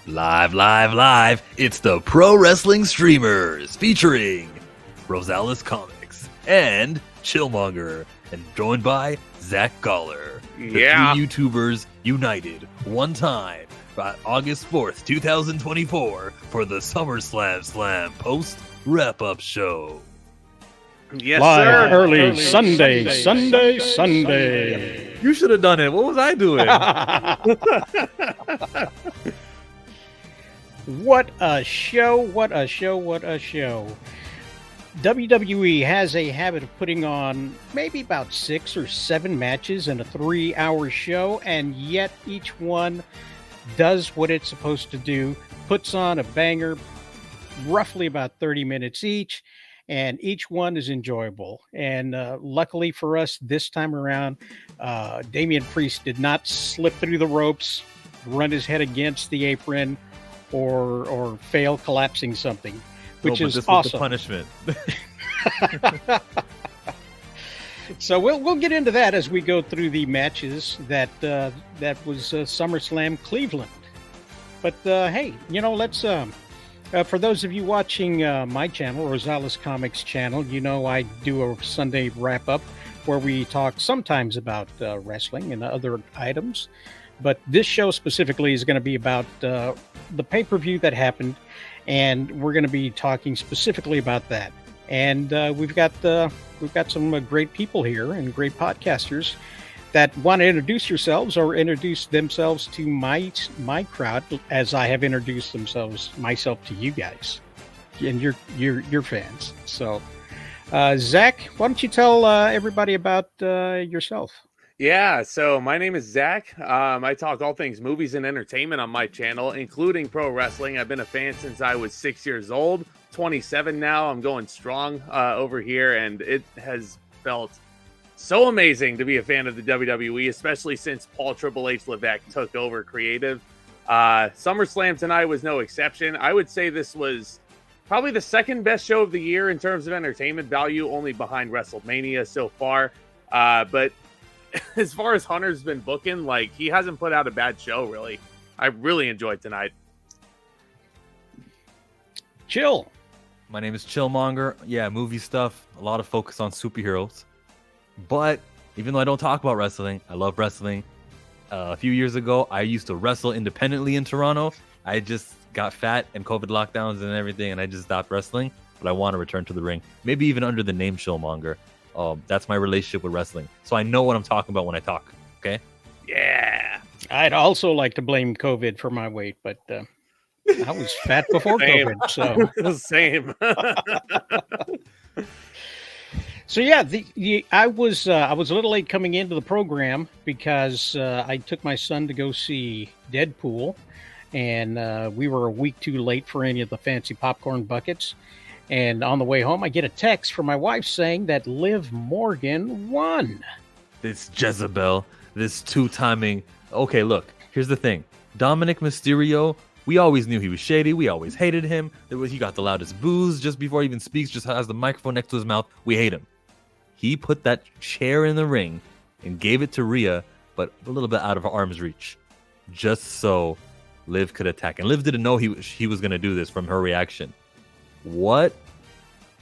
Live. It's the Pro Wrestling Streamers featuring Rosales Comics and Chillmonger, and joined by Zach Goller. The three YouTubers united one time by August 4th, 2024 for the SummerSlam Slam post wrap-up show. Yes, Live sir. early Sunday. You should have done it. What was I doing? What a show. WWE has a habit of putting on maybe about 6 or 7 matches in a 3-hour show, and yet each one does what it's supposed to do, puts on a banger, roughly about 30 minutes each, and each one is enjoyable. And luckily for us this time around, Damian Priest did not slip through the ropes, run his head against the apron, or fail collapsing something, which is this awesome. Was the punishment. So we'll get into that as we go through the matches that was SummerSlam Cleveland. But hey, let's for those of you watching my channel, Rosales Comics channel, I do a Sunday wrap up where we talk sometimes about wrestling and other items. But this show specifically is going to be about the pay-per-view that happened, and we're going to be talking specifically about that. And we've got some great people here and great podcasters that want to introduce yourselves or introduce themselves to my crowd, as I have introduced myself to you guys and your fans. So, Zach, why don't you tell everybody about yourself? Yeah, so my name is Zach. I talk all things movies and entertainment on my channel, including pro wrestling. I've been a fan since I was 6 years old, 27 now. I'm going strong over here, and it has felt so amazing to be a fan of the WWE, especially since Paul Triple H Levesque took over creative. SummerSlam tonight was no exception. I would say this was probably the second best show of the year in terms of entertainment value, only behind WrestleMania so far. But as far as Hunter's been booking, he hasn't put out a bad show, really. I really enjoyed tonight. Chill. My name is Chillmonger. Yeah, movie stuff. A lot of focus on superheroes. But even though I don't talk about wrestling, I love wrestling. A few years ago, I used to wrestle independently in Toronto. I just got fat and COVID lockdowns and everything, and I just stopped wrestling. But I want to return to the ring. Maybe even under the name Chillmonger. That's my relationship with wrestling. So I know what I'm talking about when I talk. Okay? Yeah. I'd also like to blame COVID for my weight, but I was fat before COVID. So Same. So yeah, I was a little late coming into the program because I took my son to go see Deadpool, and we were a week too late for any of the fancy popcorn buckets. And on the way home, I get a text from my wife saying that Liv Morgan won. This Jezebel, this two-timing. Okay, look, here's the thing. Dominic Mysterio, we always knew he was shady. We always hated him. He got the loudest boos just before he even speaks, just has the microphone next to his mouth. We hate him. He put that chair in the ring and gave it to Rhea, but a little bit out of arm's reach, just so Liv could attack. And Liv didn't know he was going to do this from her reaction. What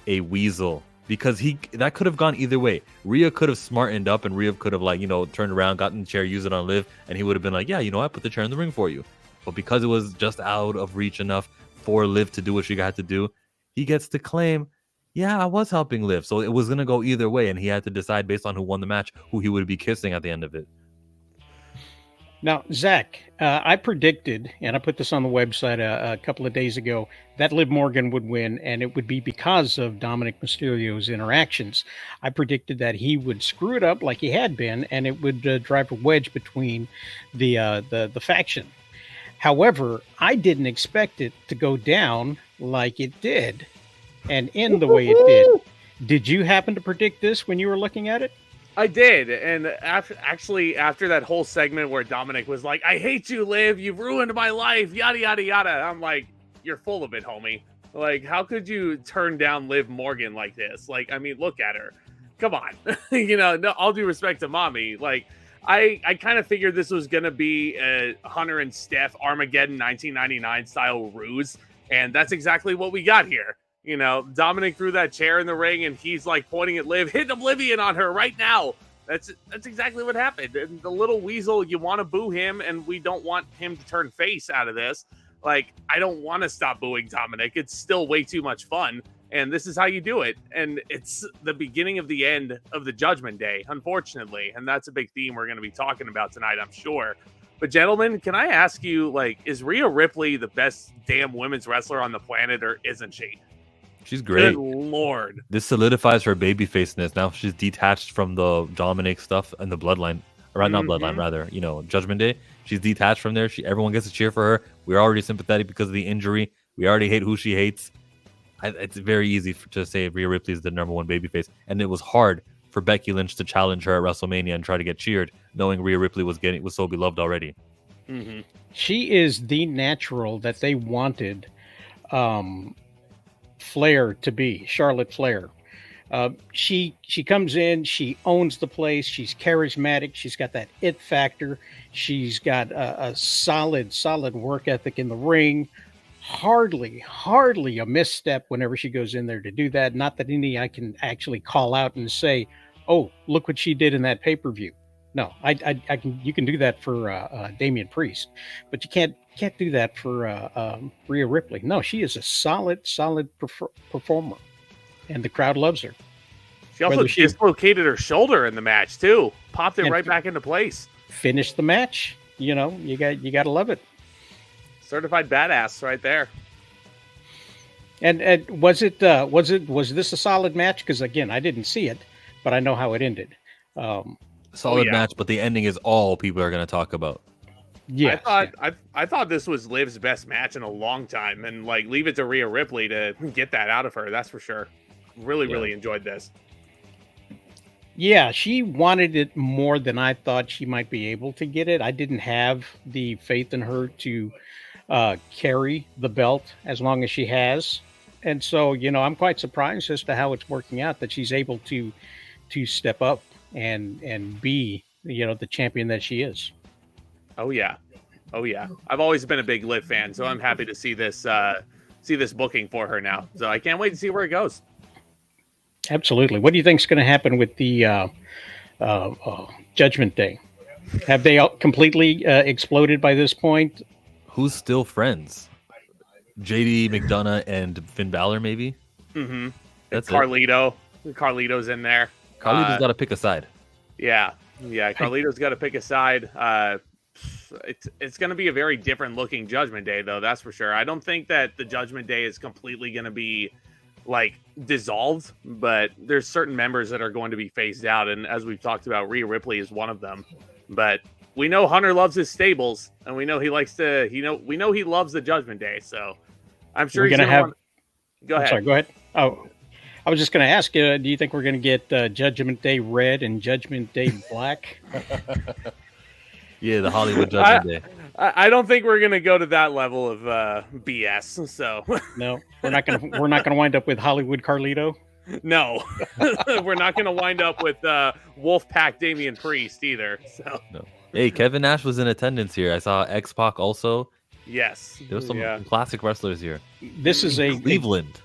a weasel. Because that could have gone either way. Rhea could have smartened up, and Rhea could have turned around, gotten the chair, used it on Liv, and he would have been like, yeah, I put the chair in the ring for you. But because it was just out of reach enough for Liv to do what she got to do, he gets to claim, yeah, I was helping Liv. So it was going to go either way, and he had to decide based on who won the match, who he would be kissing at the end of it. Now, Zach, I predicted, and I put this on the website a couple of days ago, that Liv Morgan would win, and it would be because of Dominic Mysterio's interactions. I predicted that he would screw it up like he had been, and it would drive a wedge between the faction. However, I didn't expect it to go down like it did, and end the way it did. Did you happen to predict this when you were looking at it? I did, and after that whole segment where Dominic was like, I hate you, Liv, you've ruined my life, yada, yada, yada, I'm like, you're full of it, homie. How could you turn down Liv Morgan like this? Look at her. Come on. No, all due respect to mommy. I kind of figured this was going to be a Hunter and Steph Armageddon 1999 style ruse. And that's exactly what we got here. You know, Dominic threw that chair in the ring and he's like pointing at Liv, hit Oblivion on her right now. That's exactly what happened. And the little weasel, you want to boo him, and we don't want him to turn face out of this. Like, I don't want to stop booing Dominic. It's still way too much fun. And this is how you do it. And it's the beginning of the end of the Judgment Day, unfortunately. And that's a big theme we're going to be talking about tonight, I'm sure. But gentlemen, can I ask you, like, is Rhea Ripley the best damn women's wrestler on the planet, or isn't she? She's great. Good Lord. This solidifies her babyfaceness. Now she's detached from the Dominic stuff and the bloodline. Or not bloodline, rather, you know, Judgment Day. She's detached from there. Everyone gets to cheer for her. We're already sympathetic because of the injury. We already hate who she hates. It's very easy to say Rhea Ripley is the number one babyface. And it was hard for Becky Lynch to challenge her at WrestleMania and try to get cheered, knowing Rhea Ripley was so beloved already. Mm-hmm. She is the natural that they wanted Flair to be, Charlotte Flair. She comes in, she owns the place, she's charismatic, she's got that it factor, she's got a solid work ethic in the ring. Hardly a misstep whenever she goes in there to do that. Not that any I can actually call out and say, oh, look what she did in that pay-per-view. No, I can. You can do that for Damian Priest, but you can't do that for Rhea Ripley. No, she is a solid performer, and the crowd loves her. She also dislocated her shoulder in the match too. Popped it right back into place. Finished the match. You know, you got to love it. Certified badass right there. And was this a solid match? Because again, I didn't see it, but I know how it ended. Solid match, but the ending is all people are going to talk about. Yeah, I thought this was Liv's best match in a long time, and like leave it to Rhea Ripley to get that out of her. That's for sure. Really enjoyed this. Yeah, she wanted it more than I thought she might be able to get it. I didn't have the faith in her to carry the belt as long as she has, and so I'm quite surprised as to how it's working out, that she's able to step up and be the champion that she is. Oh yeah. I've always been a big Liv fan, so I'm happy to see this booking for her now. So I can't wait to see where it goes. Absolutely. What do you think is going to happen with the Judgment Day? Have they completely exploded by this point? Who's still friends? JD McDonough and Finn Balor, maybe. Mm-hmm. That's Carlito. Carlito's in there. Carlito's got to pick a side. Yeah. Carlito's got to pick a side. It's going to be a very different looking Judgment Day, though. That's for sure. I don't think that the Judgment Day is completely going to be like dissolved, but there's certain members that are going to be phased out, and as we've talked about, Rhea Ripley is one of them. But we know Hunter loves his stables, and we know he likes to. We know he loves the Judgment Day. So I'm sure he's going to have. Go ahead. Sorry, go ahead. Oh. I was just going to ask, do you think we're going to get Judgment Day Red and Judgment Day Black? Yeah, the Hollywood Judgment Day. I don't think we're going to go to that level of BS. So no, we're not going to wind up with Hollywood Carlito. No, we're not going to wind up with Wolfpack Damian Priest either. So no. Hey, Kevin Nash was in attendance here. I saw X-Pac also. Yes, there was some classic wrestlers here. This is a Cleveland.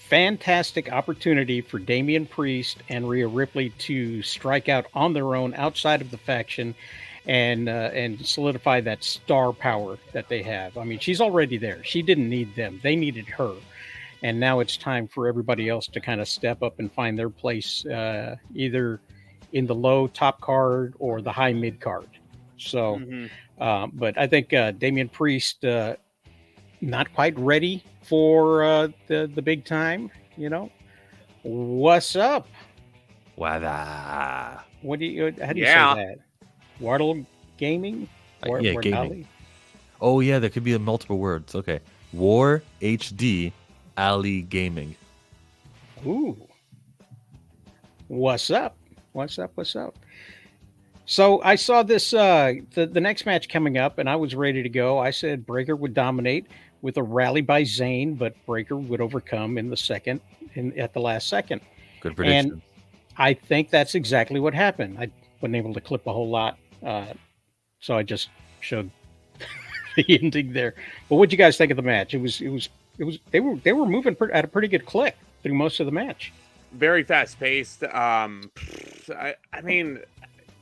Fantastic opportunity for Damian Priest and Rhea Ripley to strike out on their own outside of the faction and solidify that star power that they have. I mean, she's already there. She didn't need them. They needed her. And now it's time for everybody else to kind of step up and find their place either in the low top card or the high mid card. So, but I think Damian Priest not quite ready for the big time, What's up? Wada. How do you say that? Wardle Gaming? Gaming. Oh yeah, there could be multiple words. Okay. War HD Ali Gaming. Ooh. What's up? So I saw this the next match coming up, and I was ready to go. I said Breaker would dominate with a rally by Zayn, but Breaker would overcome in the second, at the last second. Good prediction. And I think that's exactly what happened. I wasn't able to clip a whole lot So I just showed the ending there. But what'd you guys think of the match? It was they were moving at a pretty good clip through most of the match. Very fast paced. I mean,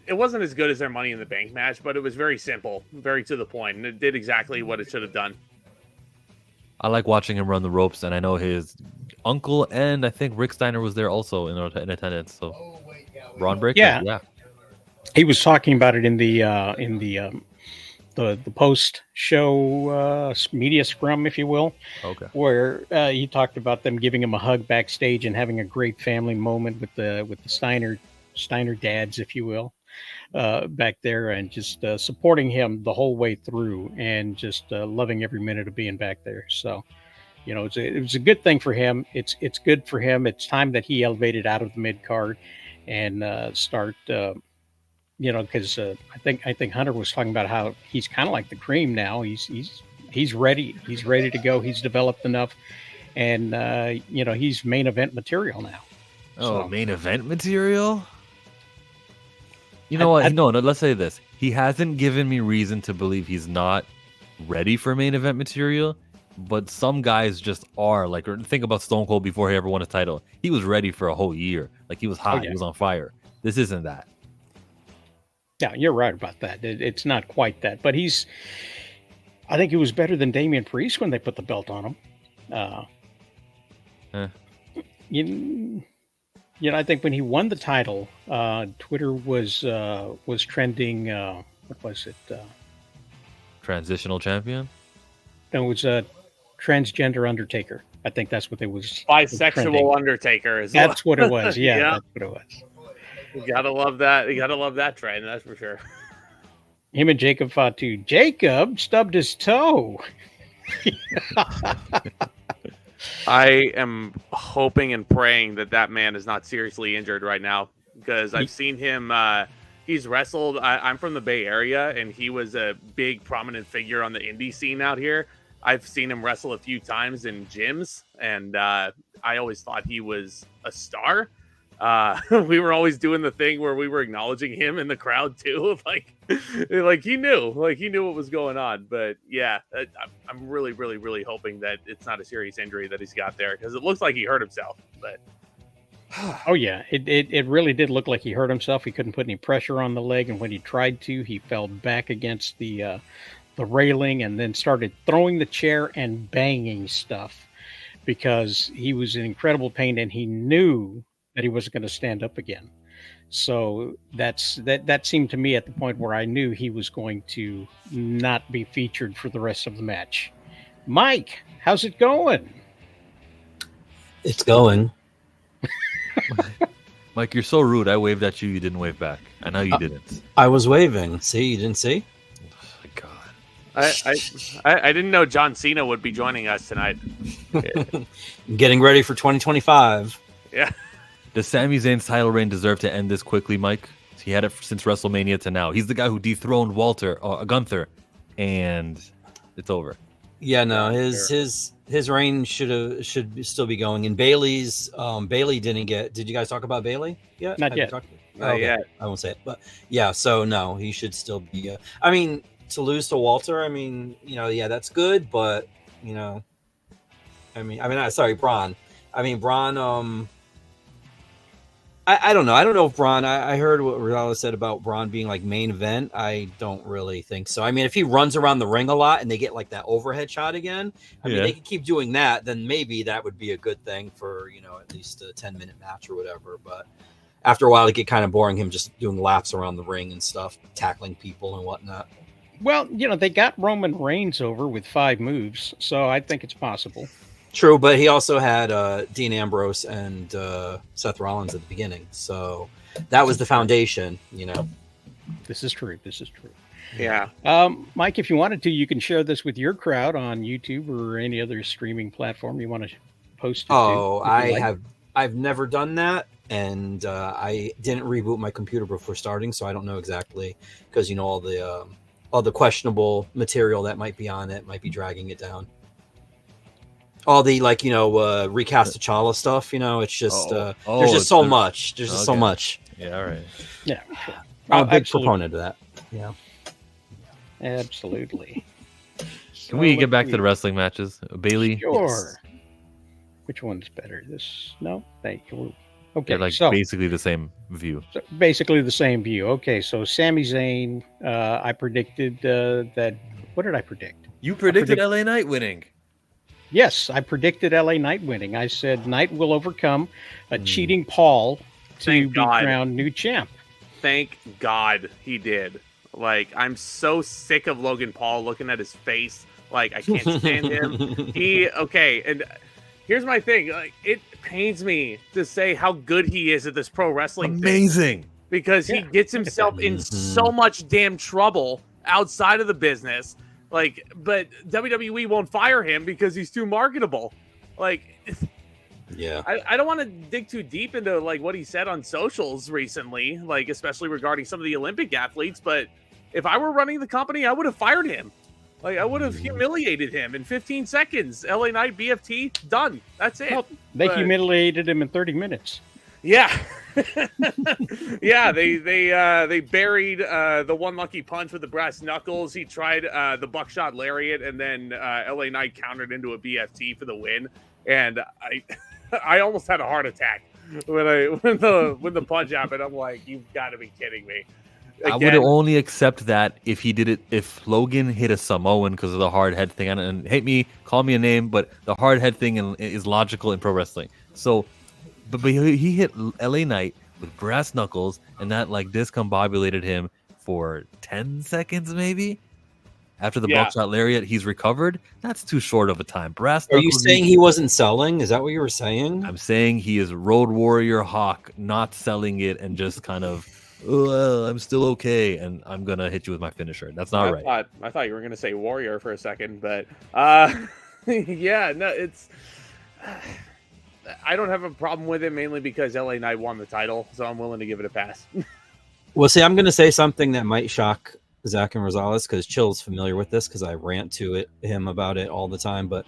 it wasn't as good as their Money in the Bank match, but it was very simple, very to the point, and it did exactly what it should have done. I like watching him run the ropes, and I know his uncle and I think Rick Steiner was there also in attendance. So Braun Breaker, yeah. He was talking about it in the post show media scrum, if you will. Okay. Where he talked about them giving him a hug backstage and having a great family moment with the Steiner dads, if you will, back there, and just supporting him the whole way through, and just loving every minute of being back there. So, you know, it was a good thing for him. It's good for him. It's time that he elevated out of the mid card and start. You know, because I think Hunter was talking about how he's kind of like the Cream now. He's ready. He's ready to go. He's developed enough, and you know, he's main event material now. Oh, so, main event material. You know what? No, let's say this. He hasn't given me reason to believe he's not ready for main event material, but some guys just are. Like, think about Stone Cold before he ever won a title. He was ready for a whole year. Like, he was hot. Oh, yeah. He was on fire. This isn't that. Yeah, you're right about that. It's not quite that. But I think he was better than Damian Priest when they put the belt on him. You know, I think when he won the title, Twitter was trending. What was it? Transitional champion? No, it was a transgender Undertaker. I think that's what it was. Bisexual Undertaker. That's what it was. Yeah, yeah, that's what it was. You gotta love that. You gotta love that trend. That's for sure. Him and Jacob fought too. Jacob stubbed his toe. I am hoping and praying that man is not seriously injured right now, because I've seen him. He's wrestled. I'm from the Bay Area, and he was a big, prominent figure on the indie scene out here. I've seen him wrestle a few times in gyms, and I always thought he was a star. We were always doing the thing where we were acknowledging him in the crowd too. Like he knew what was going on. But yeah, I'm really, really, really hoping that it's not a serious injury that he's got there, because it looks like he hurt himself. But oh yeah, it really did look like he hurt himself. He couldn't put any pressure on the leg, and when he tried to, he fell back against the railing and then started throwing the chair and banging stuff, because he was in incredible pain and he knew that he wasn't going to stand up again. So that seemed to me at the point where I knew he was going to not be featured for the rest of the match. Mike, how's it going? It's going. Mike, you're so rude. I waved at you. You didn't wave back. I know you didn't. I was waving. See, you didn't see? Oh my God. I didn't know John Cena would be joining us tonight. Getting ready for 2025. Yeah. Does Sami Zayn's title reign deserve to end this quickly, Mike? He had it since WrestleMania to now. He's the guy who dethroned Gunther, and it's over. Yeah, no, his reign should still be going. And Bayley's Bayley didn't get. Did you guys talk about Bayley yet? Not yet. Not yet. I won't say it, but yeah. So no, he should still be. I mean, to lose to Walter, I mean, you know, yeah, that's good, but you know, sorry, Braun. I mean, Braun. I don't know. I don't know if Braun. I heard what Rosales said about Braun being like main event. I don't really think so. I mean, if he runs around the ring a lot and they get like that overhead shot again, I mean, they can keep doing that. Then maybe that would be a good thing for, you know, at least a 10-minute match or whatever. But after a while, it get kind of boring. Him just doing laps around the ring and stuff, tackling people and whatnot. Well, you know, they got Roman Reigns over with 5 moves, so I think it's possible. True, but he also had Dean Ambrose and Seth Rollins at the beginning, so that was the foundation, you know. This is true. Yeah. Mike, if you wanted to, you can share this with your crowd on YouTube or any other streaming platform you want to post it to. Oh, I've never done that, and I didn't reboot my computer before starting, so I don't know exactly, because you know all the questionable material that might be on it might be dragging it down. All the recast T'Challa stuff, you know, it's just there's just so much. There's just so much. Yeah, all right. Yeah, sure. I'm a big proponent of that. Yeah. Absolutely. Can we So get back let's to the wrestling matches? Bailey? Sure. Which one's better? This? No, thank you. Okay, They're like so, basically the same view. so basically the same view. Okay, so Sami Zayn, I predicted that. What did I predict? You predicted predict- LA Knight winning. Yes, I predicted LA Knight winning. I said Knight will overcome a Hmm. cheating Paul to Thank be God. crowned new champ. Thank God he did. Like, I'm so sick of Logan Paul looking at his face. Like, I can't stand him. And here's my thing. Like, it pains me to say how good he is at this pro wrestling thing. Amazing. Because he gets himself in so much damn trouble outside of the business. Like, but WWE won't fire him because he's too marketable. Like, Yeah. I don't want to dig too deep into like what he said on socials recently, like especially regarding some of the Olympic athletes. But if I were running the company, I would have fired him. Like, I would have humiliated him in 15 seconds. LA Knight, BFT, done. That's it. Well, they But- humiliated him in 30 minutes. Yeah. Yeah, they buried the one lucky punch with the brass knuckles. He tried the buckshot lariat, and then LA Knight countered into a BFT for the win. And I almost had a heart attack when the punch happened. I'm like, you've got to be kidding me. I would only accept that if he did it, if Logan hit a Samoan because of the hard head thing. And hate me, call me a name, but the hard head thing is logical in pro wrestling. So, but he hit LA Knight with brass knuckles, and that like discombobulated him for 10 seconds maybe. After the buckshot lariat, he's recovered. That's too short of a time. Brass Are knuckles. you saying he wasn't selling? Is that what you were saying? I'm saying he is Road Warrior Hawk, not selling it and just kind of, oh, I'm still okay, and I'm gonna hit you with my finisher. That's not right. I thought you were gonna say Warrior for a second, but yeah, no, it's. I don't have a problem with it mainly because LA Knight won the title, so I'm willing to give it a pass. Well, see, I'm going to say something that might shock Zach and Rosales because Chill's familiar with this because I rant to him about it all the time. But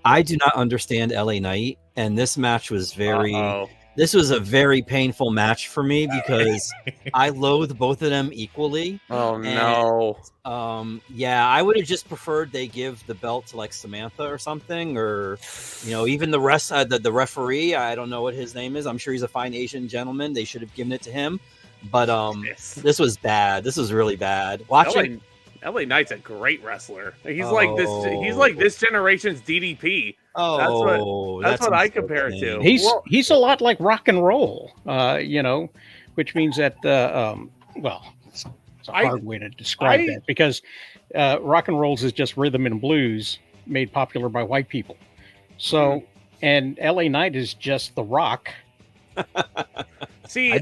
I do not understand LA Knight, and this match was This was a very painful match for me because I loathe both of them equally. Oh no. Yeah, I would have just preferred they give the belt to like Samantha or something, or even the rest. The referee, I don't know what his name is. I'm sure he's a fine Asian gentleman. They should have given it to him. But this was bad. This was really bad. Watching LA Knight's a great wrestler. He's like this. He's like this generation's DDP. That's what I compare it to. He's a lot like rock and roll, which means that it's a hard way to describe that because rock and rolls is just rhythm and blues made popular by white people. So, and LA Knight is just the rock. See,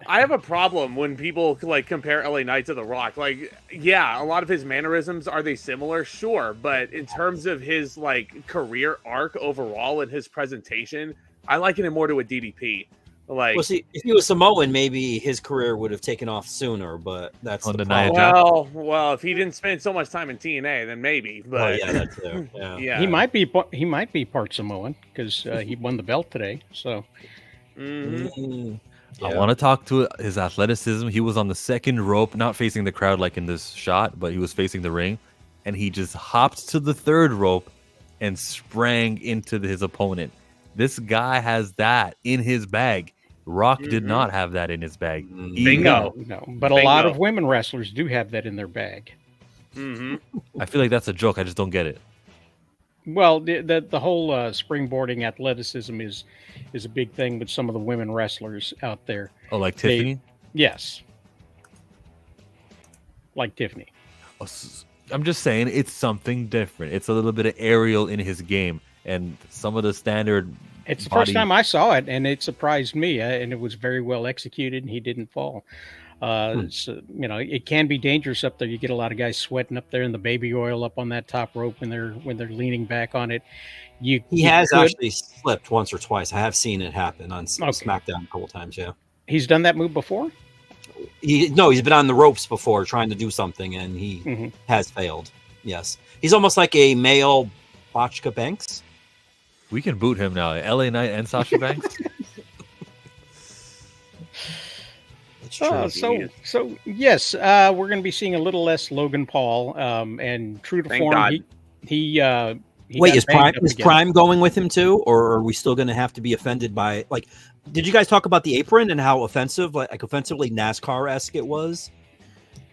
I have a problem when people like compare LA Knight to The Rock. Like, yeah, a lot of his mannerisms, are they similar? Sure, but in terms of his like career arc overall and his presentation, I liken him more to a DDP. Like, well, see, if he was Samoan, maybe his career would have taken off sooner. But that's well, if he didn't spend so much time in TNA, then maybe. But yeah, that's it. Yeah. He might be part Samoan because he won the belt today. So. Mm-hmm. I want to talk to his athleticism. He was on the second rope, not facing the crowd like in this shot, but he was facing the ring, and he just hopped to the third rope and sprang into his opponent. This guy has that in his bag. Rock did not have that in his bag. Bingo. No, but a lot of women wrestlers do have that in their bag. Mm-hmm. I feel like that's a joke. I just don't get it. Well, the whole springboarding athleticism is a big thing with some of the women wrestlers out there. Oh, like Tiffany? Yes. Like Tiffany. I'm just saying it's something different. It's a little bit of aerial in his game, and some of the standard. It's the first time I saw it, and it surprised me, and it was very well executed, and he didn't fall. So, it can be dangerous up there. You get a lot of guys sweating up there in the baby oil up on that top rope when they're leaning back on it. He has actually slipped once or twice. I have seen it happen on SmackDown a couple times. Yeah, he's done that move before. He's been on the ropes before trying to do something, and he has failed. Yes, he's almost like a male Botchka Banks. We can boot him now. LA Knight and Sasha Banks. It's true. So yes, we're going to be seeing a little less Logan Paul, and true to Thank form, God. he Wait, got is banged up again. Prime going with him too, or are we still going to have to be offended by like? Did you guys talk about the apron and how offensive, like offensively NASCAR-esque it was?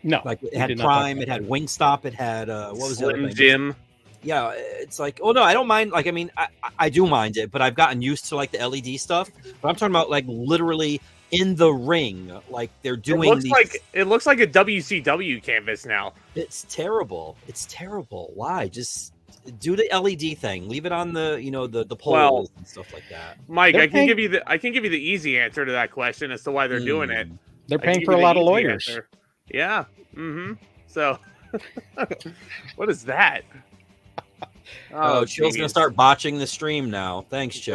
No, Like it we had did not talk Prime, about it had that. Wingstop, it had what was the other Slim thing? Jim. Yeah, it's like, oh no, I don't mind. Like, I mean, I do mind it, but I've gotten used to like the LED stuff. But I'm talking about like literally in the ring, like they're doing. It looks like a WCW canvas now. It's terrible. It's terrible. Why? Just do the LED thing. Leave it on the the poles and stuff like that. Mike, They're I can give you the easy answer to that question as to why they're doing it. They're I can paying give for you a the lot of easy lawyers. answer. Yeah. Mm-hmm. So, what is that? Oh, Chill's gonna geez. start botching the stream now. Thanks, Chill.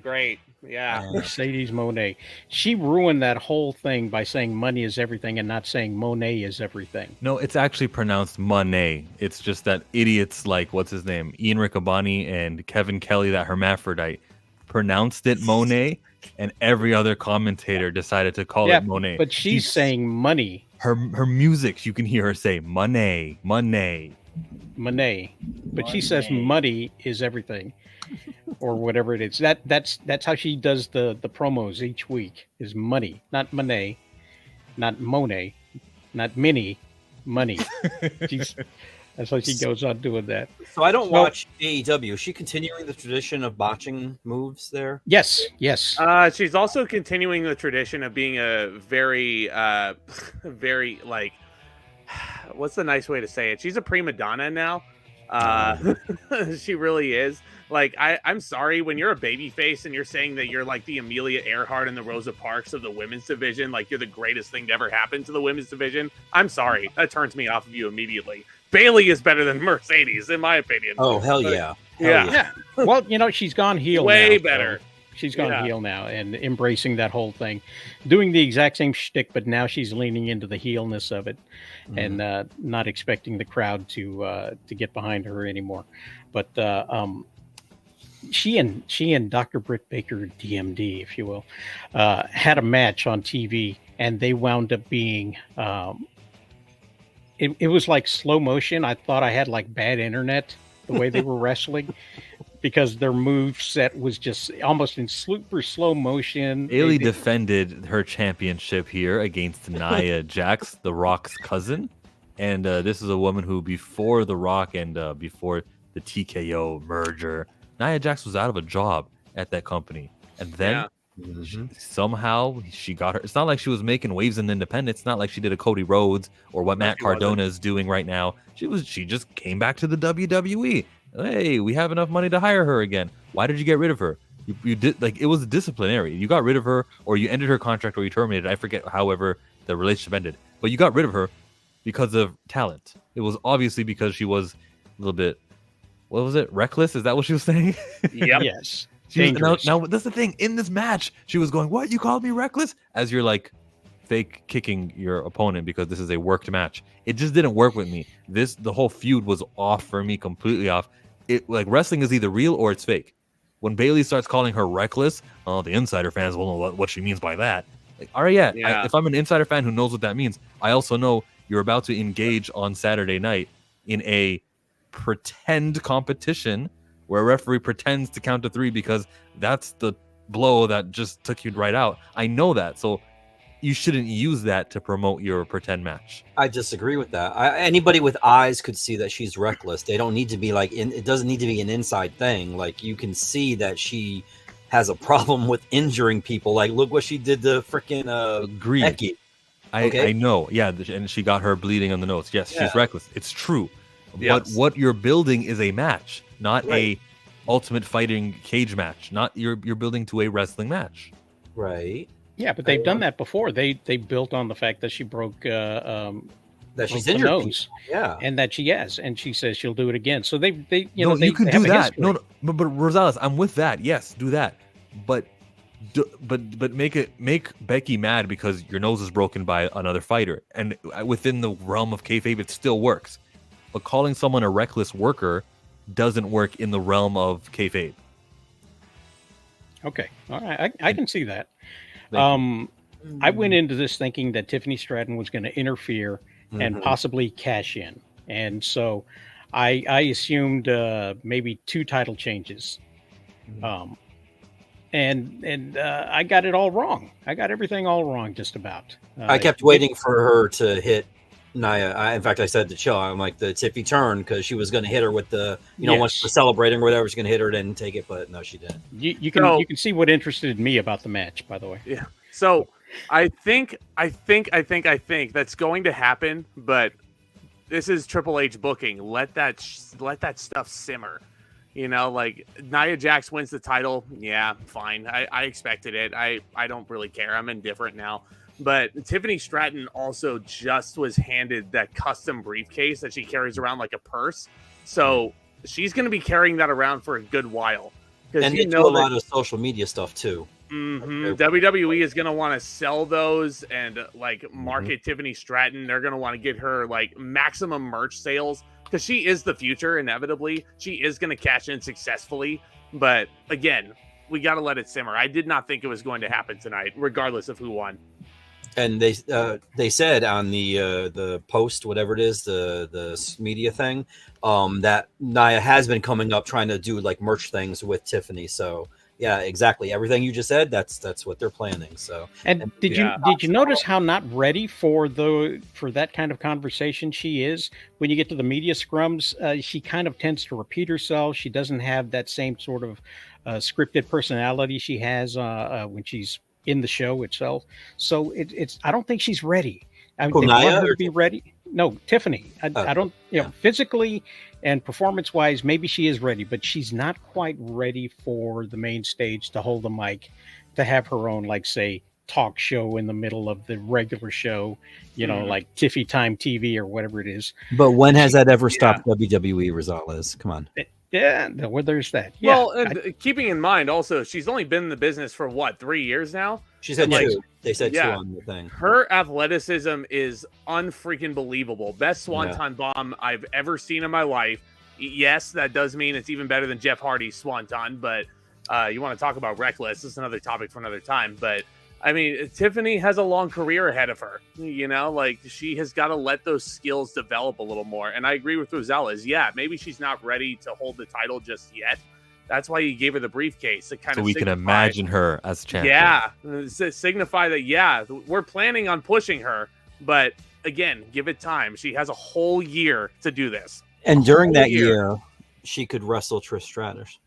Great. Yeah. Mercedes Monet. She ruined that whole thing by saying money is everything and not saying Monet is everything. No, it's actually pronounced Monet. It's just that idiots like, what's his name? Ian Riccaboni and Kevin Kelly, that hermaphrodite, pronounced it Monet, and every other commentator decided to call it Monet. But she's saying money. Her music, you can hear her say Monet. Monet. But she says money is everything. Or whatever it is. That's how she does the promos each week is money, not Monet, not Monet, not Minnie, money. That's how she goes on doing that. So I don't watch AEW. Is she continuing the tradition of botching moves there? Yes. She's also continuing the tradition of being a very, very like, what's the nice way to say it? She's a prima donna now. She really is. Like, I'm sorry, when you're a babyface and you're saying that you're like the Amelia Earhart and the Rosa Parks of the women's division, like you're the greatest thing to ever happen to the women's division, I'm sorry. That turns me off of you immediately. Bailey is better than Mercedes, in my opinion. Oh, hell yeah. Yeah. Well, she's gone heel Way now, better. So she's gone heel now and embracing that whole thing, doing the exact same shtick, but now she's leaning into the heelness of it and not expecting the crowd to get behind her anymore. But she and Dr. Britt Baker, DMD, if you will, had a match on TV, and they wound up being it was like slow motion. I thought I had like bad internet the way they were wrestling, because their move set was just almost in super slow motion. Bailey defended her championship here against Nia Jax, The Rock's cousin. And this is a woman who, before The Rock and before the TKO merger, Nia Jax was out of a job at that company. And then somehow she got her. It's not like she was making waves in independence. It's not like she did a Cody Rhodes or what Matt Cardona is doing right now. She just came back to the WWE. Hey, we have enough money to hire her again. Why did you get rid of her? You did, like, it was disciplinary. You got rid of her, or you ended her contract, or you terminated. I forget however the relationship ended. But you got rid of her because of talent. It was obviously because she was a little bit, what was it, reckless? Is that what she was saying? Yep. Yes. Now that's the thing. In this match, she was going, "What? You called me reckless?" As you're like fake kicking your opponent because this is a worked match. It just didn't work with me. The whole feud was off for me, completely off. It, like, wrestling is either real or it's fake. When Bailey starts calling her reckless, the insider fans will know what she means by that. Like, all right, yeah. If I'm an insider fan who knows what that means, I also know you're about to engage on Saturday night in a pretend competition where a referee pretends to count to 3 because that's the blow that just took you right out. I know that, so you shouldn't use that to promote your pretend match. I disagree with that. Anybody with eyes could see that she's reckless. They don't need to be like it doesn't need to be an inside thing. Like, you can see that she has a problem with injuring people. Like, look what she did to freaking Becky. I know. Yeah, and she got her bleeding on the nose. Yes, she's reckless. It's true. Yes. But what you're building is a match, not a ultimate fighting cage match. Not you're building to a wrestling match. Right. Yeah, but they've done that before. They built on the fact that she broke that she's the injured nose. Yeah. And that she has, and she says she'll do it again. So they you can have do a that. history. No, but Rosales, I'm with that. Yes, do that. But make Becky mad because your nose is broken by another fighter, and within the realm of kayfabe, it still works. But calling someone a reckless worker doesn't work in the realm of kayfabe. Okay, all right, I can see that. Thank I went into this thinking that Tiffany Stratton was going to interfere and Mhm. possibly cash in, and so I assumed maybe 2 title changes, um, and I got it all wrong. I got everything all wrong, just about. I kept waiting for her to hit Nia. In fact, I said to Chill, I'm like the tippy turn because she was going to hit her with the, once Yes. we're celebrating or whatever, she's going to hit her, didn't take it, but no, she didn't. You So- can see what interested me about the match, by the way. Yeah. So I think that's going to happen, but this is Triple H booking. Let that stuff simmer. Like Nia Jax wins the title. Yeah, fine. I expected it. I don't really care. I'm indifferent now. But Tiffany Stratton also just was handed that custom briefcase that she carries around like a purse. So she's going to be carrying that around for a good while. And they do a lot of social media stuff too. WWE is going to want to sell those and like market Tiffany Stratton. They're going to want to get her like maximum merch sales because she is the future. Inevitably, she is going to cash in successfully. But again, we got to let it simmer. I did not think it was going to happen tonight, regardless of who won. And they said on the post, whatever it is, the media thing, that Nia has been coming up trying to do like merch things with Tiffany. So yeah, exactly. Everything you just said, that's what they're planning. So And did you notice how not ready for that kind of conversation she is? When you get to the media scrums, she kind of tends to repeat herself. She doesn't have that same sort of scripted personality she has when she's in the show itself. So it's I don't think she's ready. I mean, they want her to be ready. No, Tiffany. I don't, physically and performance wise, maybe she is ready, but she's not quite ready for the main stage to hold the mic, to have her own, like, say, talk show in the middle of the regular show, like Tiffy Time TV or whatever it is. But when has that ever stopped WWE, Rosales? Come on. Yeah, well, there's that. Yeah, well, and keeping in mind also, she's only been in the business for what, 3 years now? She said like, 2. They said 2 on the thing. Her athleticism is unfreaking believable. Best swanton bomb I've ever seen in my life. Yes, that does mean it's even better than Jeff Hardy's swanton, but you want to talk about reckless. This is another topic for another time. But I mean, Tiffany has a long career ahead of her. Like she has got to let those skills develop a little more. And I agree with Rosales. Yeah, maybe she's not ready to hold the title just yet. That's why you gave her the briefcase to kind of we can imagine her as champion. Yeah, signify that. We're planning on pushing her, but again, give it time. She has a whole year to do this. And during that year, she could wrestle Trish Stratus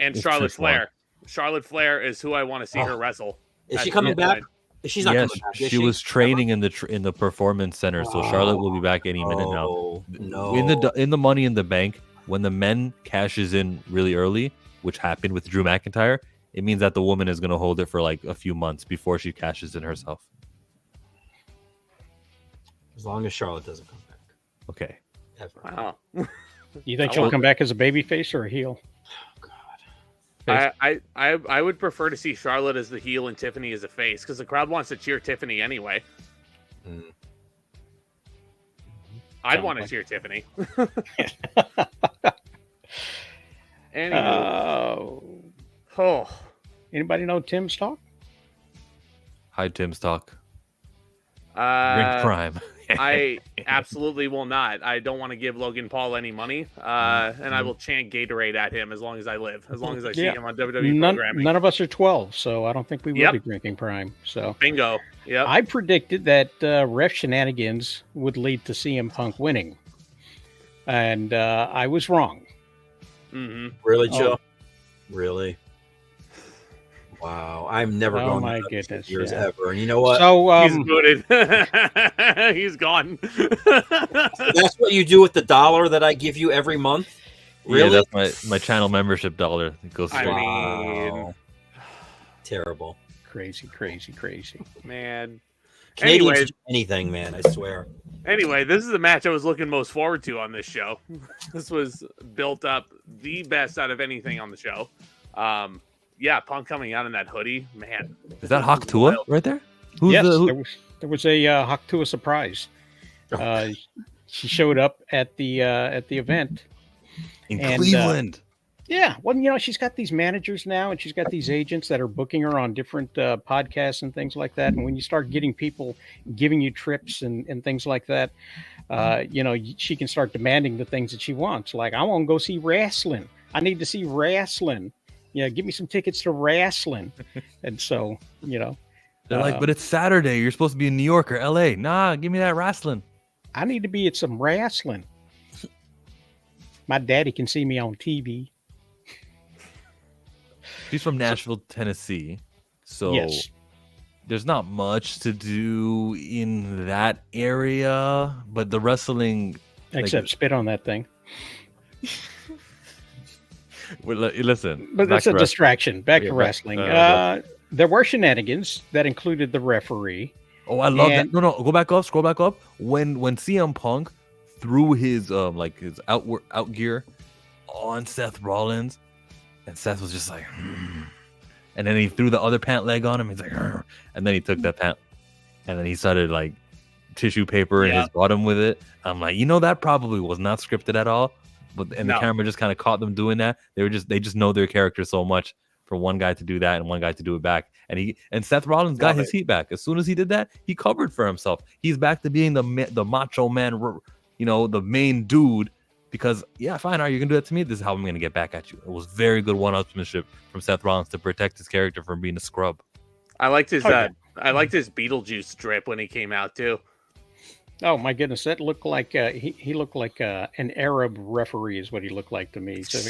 and Charlotte Flair. Charlotte Flair is who I want to see her wrestle. Is she coming back? She's not coming back. She was training in the performance center, so Charlotte will be back any minute now. No. In the Money in the Bank, when the men cashes in really early, which happened with Drew McIntyre, it means that the woman is going to hold it for like a few months before she cashes in herself. As long as Charlotte doesn't come back. Okay. Ever. Wow. You think she'll come back as a baby face or a heel? I would prefer to see Charlotte as the heel and Tiffany as a face because the crowd wants to cheer Tiffany anyway. I'd want to cheer Tiffany. Anyway. Anybody know Tim's talk? Hi, Tim's talk. Drink Prime. I absolutely will not. I don't want to give Logan Paul any money, and I will chant Gatorade at him as long as I live, as long as I see him on WWE programming. None of us are 12, so I don't think we will be drinking Prime. So bingo. Yep. I predicted that ref shenanigans would lead to CM Punk winning, and I was wrong. Really, Joe? Really? Wow, I'm never going. My goodness, years ever. And you know what? So he's booted. He's gone. That's what you do with the $1 that I give you every month. Really? Yeah, that's my channel membership $1. It goes. Wow. Terrible. Crazy, man. Canadians do anything, man. I swear. Anyway, this is the match I was looking most forward to on this show. This was built up the best out of anything on the show. Yeah, Punk coming out in that hoodie, man. Is that Hawk Tua right there? Yes, there was a Hawk Tua surprise. She showed up at the event in Cleveland. Yeah, well, she's got these managers now, and she's got these agents that are booking her on different podcasts and things like that. And when you start getting people giving you trips and things like that, she can start demanding the things that she wants. Like, I want to go see wrestling. I need to see wrestling. Yeah, give me some tickets to wrestling. And so, they're like, but it's Saturday. You're supposed to be in New York or LA. Nah, give me that wrestling. I need to be at some wrestling. My daddy can see me on TV. She's from Nashville, Tennessee. So Yes. there's not much to do in that area, but the wrestling, Except spit on that thing. listen. But that's a distraction. Back to Yeah, wrestling. There were shenanigans that included the referee. Oh, I love that. No, go back up. Scroll back up. When CM Punk threw his his out gear on Seth Rollins, and Seth was just like, and then he threw the other pant leg on him. He's like, and then he took that pant, and then he started like tissue paper in his bottom with it. I'm like, that probably was not scripted at all. But the camera just kind of caught them doing that. They just know their character so much for one guy to do that and one guy to do it back. And Seth Rollins got his heat back. As soon as he did that, he covered for himself. He's back to being the macho man, the main dude. Because fine, all right, you're gonna do that to me. This is how I'm gonna get back at you. It was very good one-upsmanship from Seth Rollins to protect his character from being a scrub. I liked his Beetlejuice drip when he came out too. Oh my goodness, that looked like he looked like an Arab referee is what he looked like to me. So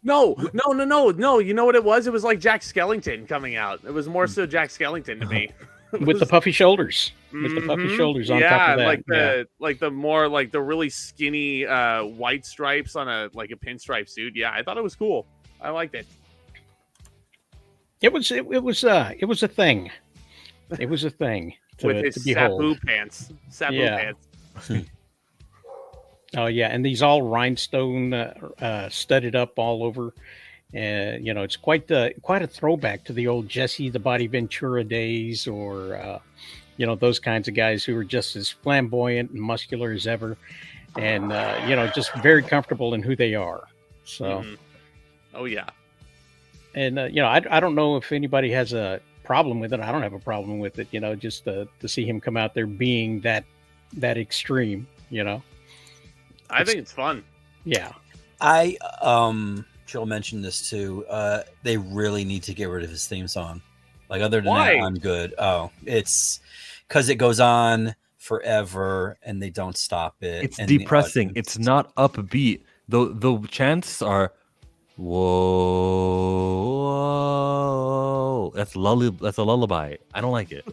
No. You know what it was? It was like Jack Skellington coming out. It was more so Jack Skellington to me. with the puffy shoulders, with the puffy shoulders on top of that. Like the really skinny white stripes on a pinstripe suit. Yeah, I thought it was cool. I liked it. It was a thing. It was a thing. With his Sabu pants. Oh yeah, and these all rhinestone studded up all over. It's quite a throwback to the old Jesse the Body Ventura days, or those kinds of guys who were just as flamboyant and muscular as ever, and just very comfortable in who they are. So, oh yeah, and I don't know if anybody has a problem with it. I don't have a problem with it. Just to see him come out there being that extreme. I think it's fun. Yeah, Jill mentioned this too. They really need to get rid of his theme song. Like, other than Why? that, I'm good. Oh, it's because it goes on forever and they don't stop it. It's and depressing. It's not upbeat. The chants are, whoa. That's a lullaby. I don't like it.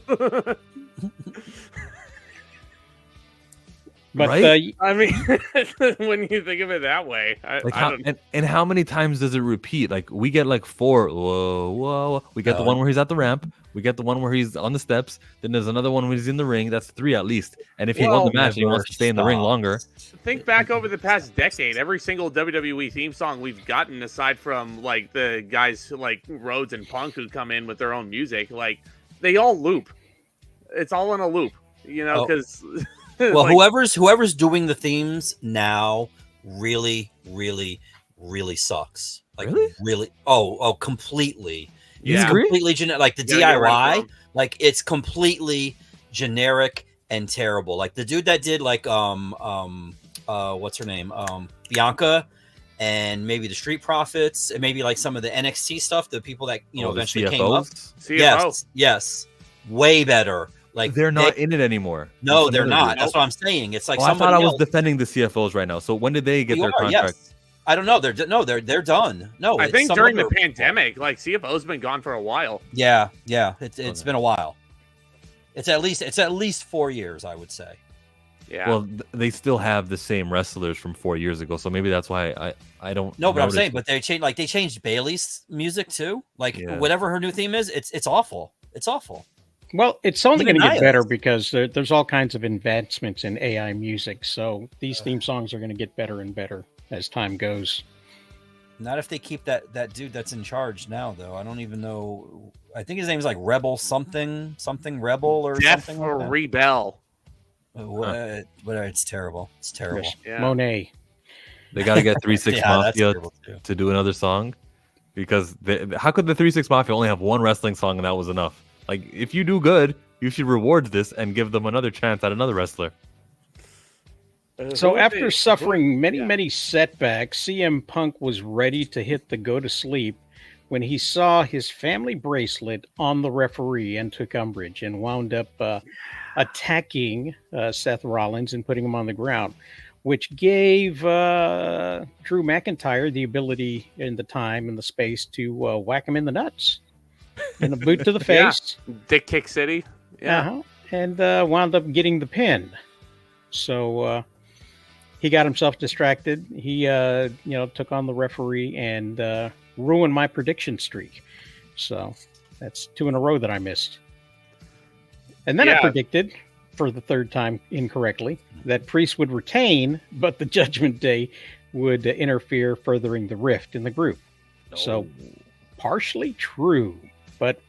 but right? I mean, when you think of it that way, and how many times does it repeat? Like, we get like 4 whoa. We get the one where he's at the ramp. We get the one where he's on the steps. Then there's another one when he's in the ring. That's 3 at least. And if he won the match and he wants to stay in the ring longer. Think back over the past decade. Every single WWE theme song we've gotten, aside from like the guys like Rhodes and Punk who come in with their own music, like they all loop. It's all in a loop, because. Well, whoever's doing the themes now really sucks. Like, really? Oh, completely. Yeah. It's completely generic. Like the DIY, like it's completely generic and terrible. Like the dude that did like what's her name? Bianca, and maybe the Street Profits, and maybe like some of the NXT stuff, the people that eventually came up. CFO. Yes. Way better. Like, they're not in it anymore. No, they're not. That's what I'm saying. It's like I thought I was defending the CFOs right now. So when did they get their contract? Yes. I don't know. They're done. No, I think during the pandemic, like CFO's been gone for a while. Yeah. It's been a while. It's at least 4 years, I would say. Yeah. Well, they still have the same wrestlers from 4 years ago, so maybe that's why I don't. No, but I'm saying, but they changed Bailey's music too. Like whatever her new theme is, it's awful. It's awful. Well, it's only going to get better because there's all kinds of advancements in AI music. So these theme songs are going to get better and better as time goes. Not if they keep that dude that's in charge now, though. I don't even know. I think his name is like Rebel something Rebel or Death something. or like Rebel. It's terrible. It's terrible. Yeah. Monet. They got to get 3-6 Yeah, that's Mafia terrible, too. to do another song, because how could the 3-6 Mafia only have one wrestling song and that was enough? Like, if you do good, you should reward this and give them another chance at another wrestler. So after suffering many setbacks, CM Punk was ready to hit the go to sleep when he saw his family bracelet on the referee and took umbrage and wound up attacking Seth Rollins and putting him on the ground, which gave Drew McIntyre the ability and the time and the space to whack him in the nuts and a boot to the face. Dick Kick City. Yeah. And wound up getting the pin. So he got himself distracted. He took on the referee and ruined my prediction streak. So that's 2 in a row that I missed. And then I predicted for the third time incorrectly that Priest would retain, but the Judgment Day would interfere, furthering the rift in the group. No. So partially true, but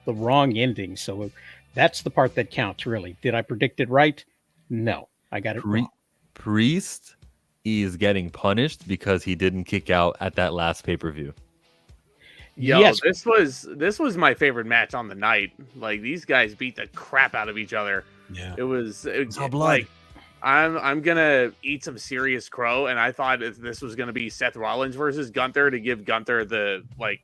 the wrong ending. So that's the part that counts, really. Did I predict it right? No, I got it wrong. Priest is getting punished because he didn't kick out at that last pay-per-view. Yo, Yes. this was my favorite match on the night. Like, these guys beat the crap out of each other. Yeah. It was all blood. like, I'm gonna eat some serious crow, and I thought this was gonna be Seth Rollins versus Gunther to give Gunther the, like,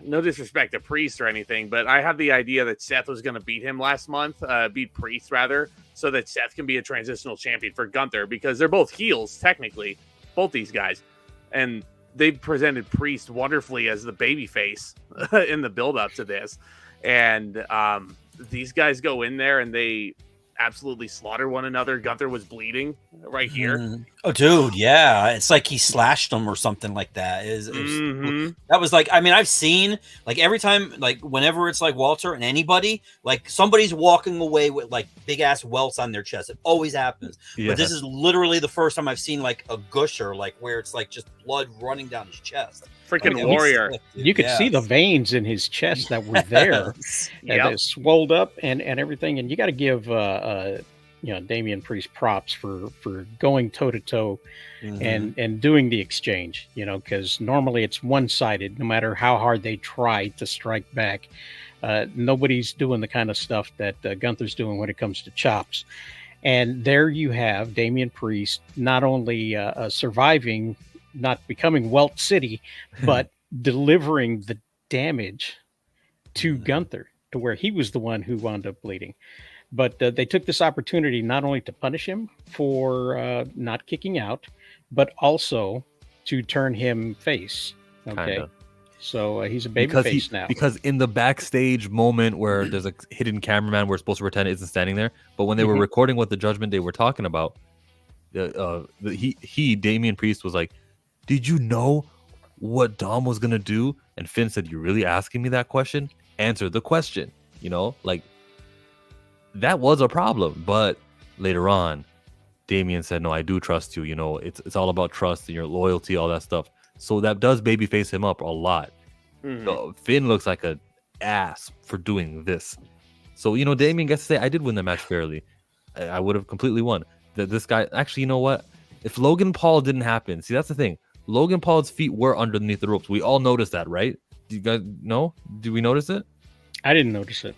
no disrespect to Priest or anything, but I had the idea that Seth was gonna beat him last month, beat Priest rather, so that Seth can be a transitional champion for Gunther, because they're both heels technically, both these guys, and they presented Priest wonderfully as the babyface in the build-up to this, and these guys go in there and they absolutely slaughter one another. Gunther was bleeding right here. Oh, dude, yeah, it's like he slashed him or something like that. That was like, I mean, I've seen, like, every time, like, whenever it's like Walter and anybody, like, somebody's walking away with like big ass welts on their chest. It always happens. Yeah. But this is literally the first time I've seen like a gusher, like where it's like just blood running down his chest. Freaking Like, warrior. sick, dude. You could see the Yes. veins in his chest that were there. Yep. And it swolled up and everything. And you got to give Damian Priest props for going toe to toe and doing the exchange. Because normally it's one sided. No matter how hard they try to strike back, nobody's doing the kind of stuff that Gunther's doing when it comes to chops. And there you have Damian Priest not only surviving, not becoming Welt City, but delivering the damage to Gunther to where he was the one who wound up bleeding. But they took this opportunity not only to punish him for not kicking out, but also to turn him face. Okay. Kinda. So he's a baby face now. Because in the backstage moment where there's a hidden cameraman we're supposed to pretend isn't standing there, but when they were recording what the Judgment Day were talking about, Damian Priest was like, "Did you know what Dom was gonna do?" And Finn said, "You really asking me that question? Answer the question." Like, that was a problem. But later on, Damian said, "No, I do trust you. It's all about trust and your loyalty, all that stuff." So that does babyface him up a lot. So Finn looks like an ass for doing this. So Damian gets to say, "I did win the match fairly. I would have completely won." This guy, actually, you know what? If Logan Paul didn't happen, see, that's the thing. Logan Paul's feet were underneath the ropes. We all noticed that, right? Do you guys know? Did we notice it? I didn't notice it.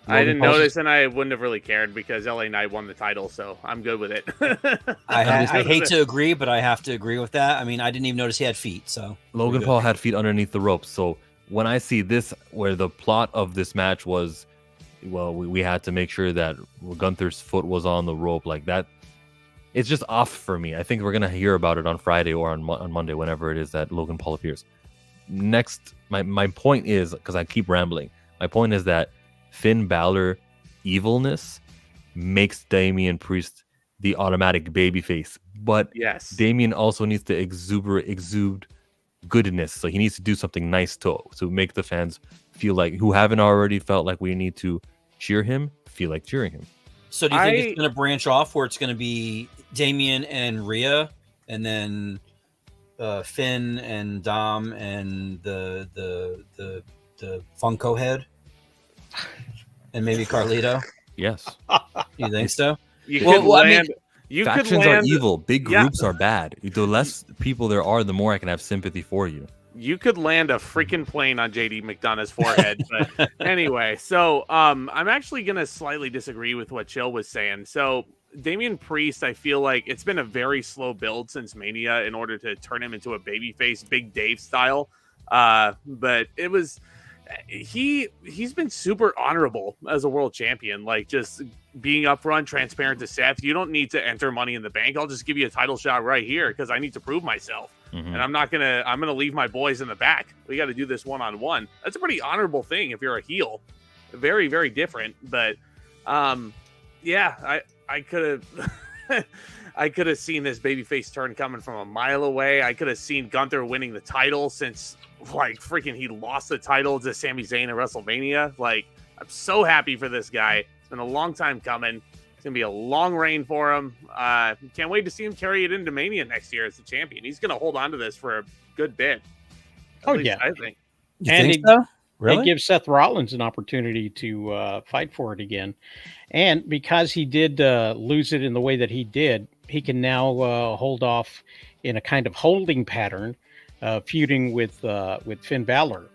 I didn't notice, and I wouldn't have really cared because LA Knight won the title, so I'm good with it. I hate to agree, but I have to agree with that. I mean, I didn't even notice he had feet. So Logan Paul had feet underneath the ropes. So when I see this, where the plot of this match was, well, we had to make sure that Gunther's foot was on the rope, like that, it's just off for me. I think we're gonna hear about it on Friday or on Monday, whenever it is that Logan Paul appears. Next, my point is, because I keep rambling, my point is that Finn Balor evilness makes Damian Priest the automatic babyface, but yes, Damian also needs to exude goodness. So he needs to do something nice to make the fans feel like, who haven't already felt like we need to cheer him, feel like cheering him. So do you think it's going to branch off where it's going to be Damian and Rhea, and then Finn and Dom and the Funko head, and maybe Carlito? Yes. You think so? You could land. You Factions could are land, evil. Big groups are bad. The less people there are, the more I can have sympathy for you. You could land a freaking plane on JD McDonough's forehead. But anyway, so I'm actually gonna slightly disagree with what Chill was saying. So Damian Priest, I feel like it's been a very slow build since Mania in order to turn him into a babyface, Big Dave style. But it was he's been super honorable as a world champion, like just being upfront, transparent to Seth. You don't need to enter Money in the Bank. I'll just give you a title shot right here because I need to prove myself. Mhm. And I'm gonna leave my boys in the back. We got to do this one-on-one. That's a pretty honorable thing if you're a heel. Very, very different. But yeah, I could have I could have seen this babyface turn coming from a mile away. I could have seen Gunther winning the title since like freaking he lost the title to Sami Zayn at WrestleMania. Like, I'm so happy for this guy. It's been a long time coming. It's gonna be a long reign for him. Can't wait to see him carry it into Mania next year as the champion. He's gonna hold on to this for a good bit. Oh, At least yeah. I think. You And think so? Really? It gives Seth Rollins an opportunity to fight for it again. And because he did lose it in the way that he did, he can now hold off in a kind of holding pattern, feuding with Finn Balor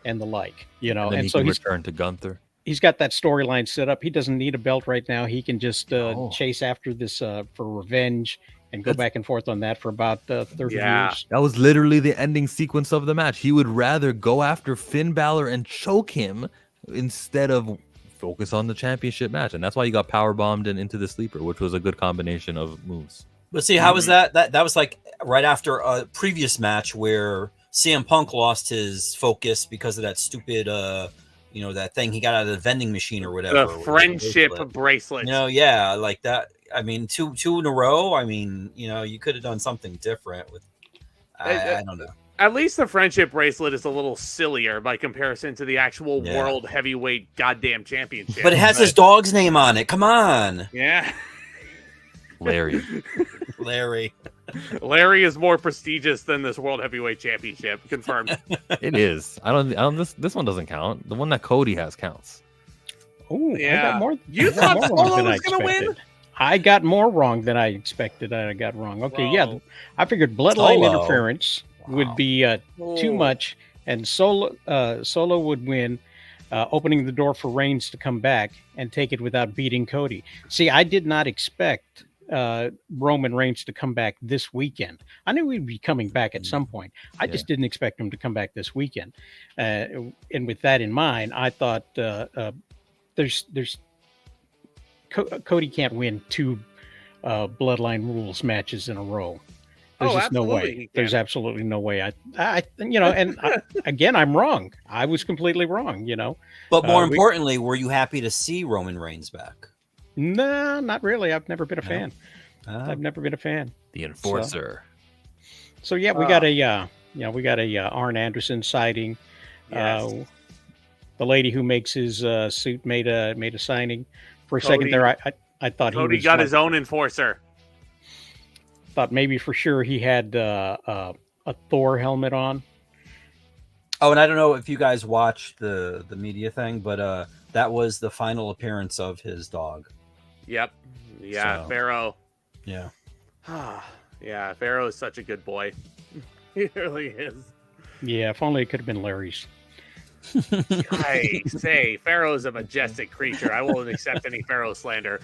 and the like. You know, And then and he so can he's return to Gunther. got that storyline set up. He doesn't need a belt right now. He can just Oh. chase after this for revenge and go back and forth on that for about 30 Yeah. years. That was literally the ending sequence of the match. He would rather go after Finn Balor and choke him instead of focus on the championship match. And that's why he got power bombed and into the sleeper, which was a good combination of moves. But see, how was that? That was like right after a previous match where CM Punk lost his focus because of that stupid, that thing he got out of the vending machine or whatever. The friendship bracelet. Yeah, like that. I mean, two in a row. I mean, you could have done something different with. I don't know. At least the friendship bracelet is a little sillier by comparison to the actual world heavyweight goddamn championship. But it has his dog's name on it. Come on. Yeah. Larry. Larry is more prestigious than this world heavyweight championship. Confirmed. It is. I don't this one doesn't count. The one that Cody has counts. Oh, Yeah. I got more. You I got thought more wrong Solo than I was gonna win? expected. I got more wrong than I expected. I got wrong. Okay, yeah, Whoa. I figured bloodline Solo. interference would be too Oh. much, and Solo would win, opening the door for Reigns to come back and take it without beating Cody. See, I did not expect Roman Reigns to come back this weekend. I knew he'd be coming back at some point. I just didn't expect him to come back this weekend. And with that in mind, I thought Cody can't win two bloodline rules matches in a row. There's just no absolutely he way. can. There's absolutely no way. Again, I'm wrong. I was completely wrong. But more we- importantly, were you happy to see Roman Reigns back? No, not really. I've never been a No? fan. I've never been a fan. The enforcer. So yeah, we got a Arn Anderson sighting. Yes. The lady who makes his suit made a signing. For a Cody- second there, I thought Cody he was got like- his own enforcer. Thought maybe for sure he had a Thor helmet on. Oh, and I don't know if you guys watched the media thing, but that was the final appearance of his dog. Yep. Yeah, So- Pharaoh. Yeah. Yeah, Pharaoh is such a good boy. He really is. Yeah, if only it could have been Larry's. I say, Pharaoh's a majestic creature. I won't accept any Pharaoh slander.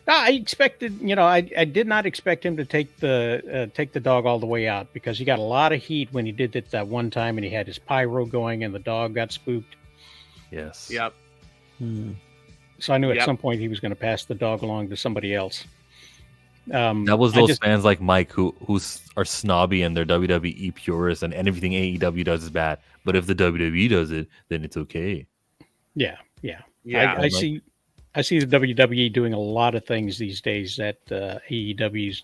No, I expected, I did not expect him to take the dog all the way out because he got a lot of heat when he did it that one time and he had his pyro going and the dog got spooked. Yes. Yep. So I knew at Yep. some point he was going to pass the dog along to somebody else. That was those fans like Mike who are snobby and they're WWE purists and everything AEW does is bad. But if the WWE does it, then it's okay. Yeah. Yeah. I see the WWE doing a lot of things these days that AEW's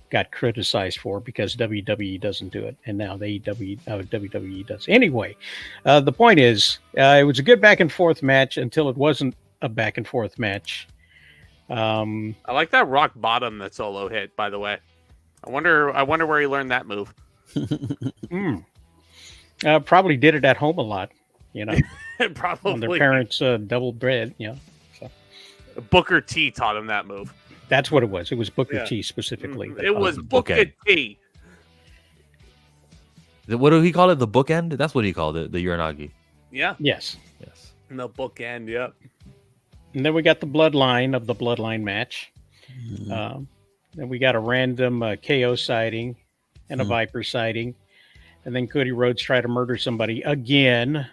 got criticized for because WWE doesn't do it, and now the WWE does. Anyway, the point is, it was a good back and forth match until it wasn't a back and forth match. I like that rock bottom that Solo hit, by the way. I wonder where he learned that move. Probably did it at home a lot, Probably. when their parents double bread, So. Booker T taught him that move. That's what it was. It was Booker Yeah. T specifically. It was the Booker bookend. T. What do he call it? The bookend? That's what he called it. The Uranagi. Yeah, Yes. Yes. the bookend. Yep. And then we got the bloodline of the bloodline match. Then we got a random KO sighting and a Viper sighting. And then Cody Rhodes tried to murder somebody again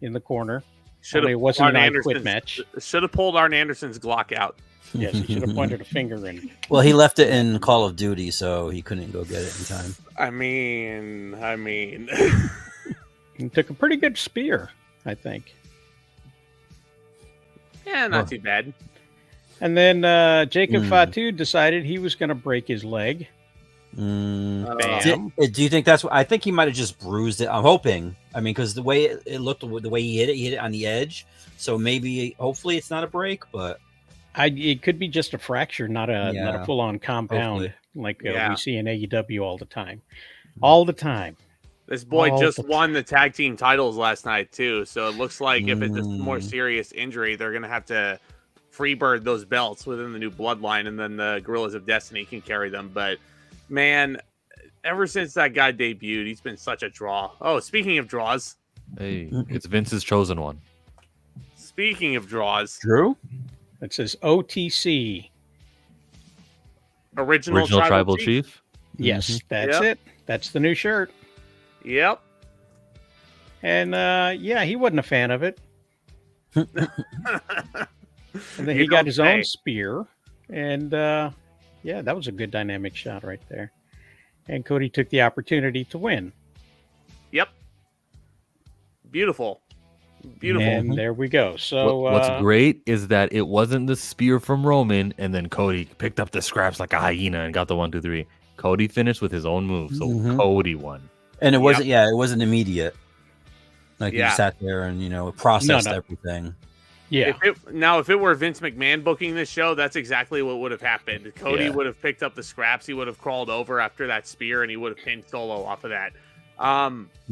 in the corner. Should Only have it wasn't an I quit match. Should have pulled Arn Anderson's Glock out. Yes, he should have pointed a finger in. Well, he left it in Call of Duty, so he couldn't go get it in time. I mean, And took a pretty good spear, I think. yeah, not too bad. And then Jacob Fatu decided he was going to break his leg. Bam. Do you think that's what? I think he might have just bruised it. I'm hoping. I mean, because the way it looked, the way he hit it on the edge. So maybe, hopefully, it's not a break, but It could be just a fracture, not a full-on compound Hopefully. like we see in AEW all the time. All the time. This boy All just the won the tag team titles last night too, so it looks like if it's a more serious injury, they're gonna have to freebird those belts within the new bloodline, and then the Gorillas of Destiny can carry them. But man, ever since that guy debuted, he's been such a draw. Oh, speaking of draws, Hey, it's Vince's chosen one. speaking of draws, Drew. It says OTC. original Tribal Chief. Yes, that's Yep. it. That's the new shirt. Yep. And yeah, he wasn't a fan of it. And then You he got don't his say. own spear. And yeah, that was a good dynamic shot right there. And Cody took the opportunity to win. Yep. Beautiful. Beautiful. And there we go. So What's great is that it wasn't the spear from Roman, and then Cody picked up the scraps like a hyena and got the 1, 2, 3. Cody finished with his own move, so Cody won. And it wasn't. Yeah, it wasn't immediate. Like Yeah. you sat there and processed No. everything. yeah. If it were Vince McMahon booking this show, that's exactly what would have happened. Cody Yeah. would have picked up the scraps. He would have crawled over after that spear, and he would have pinned Solo off of that.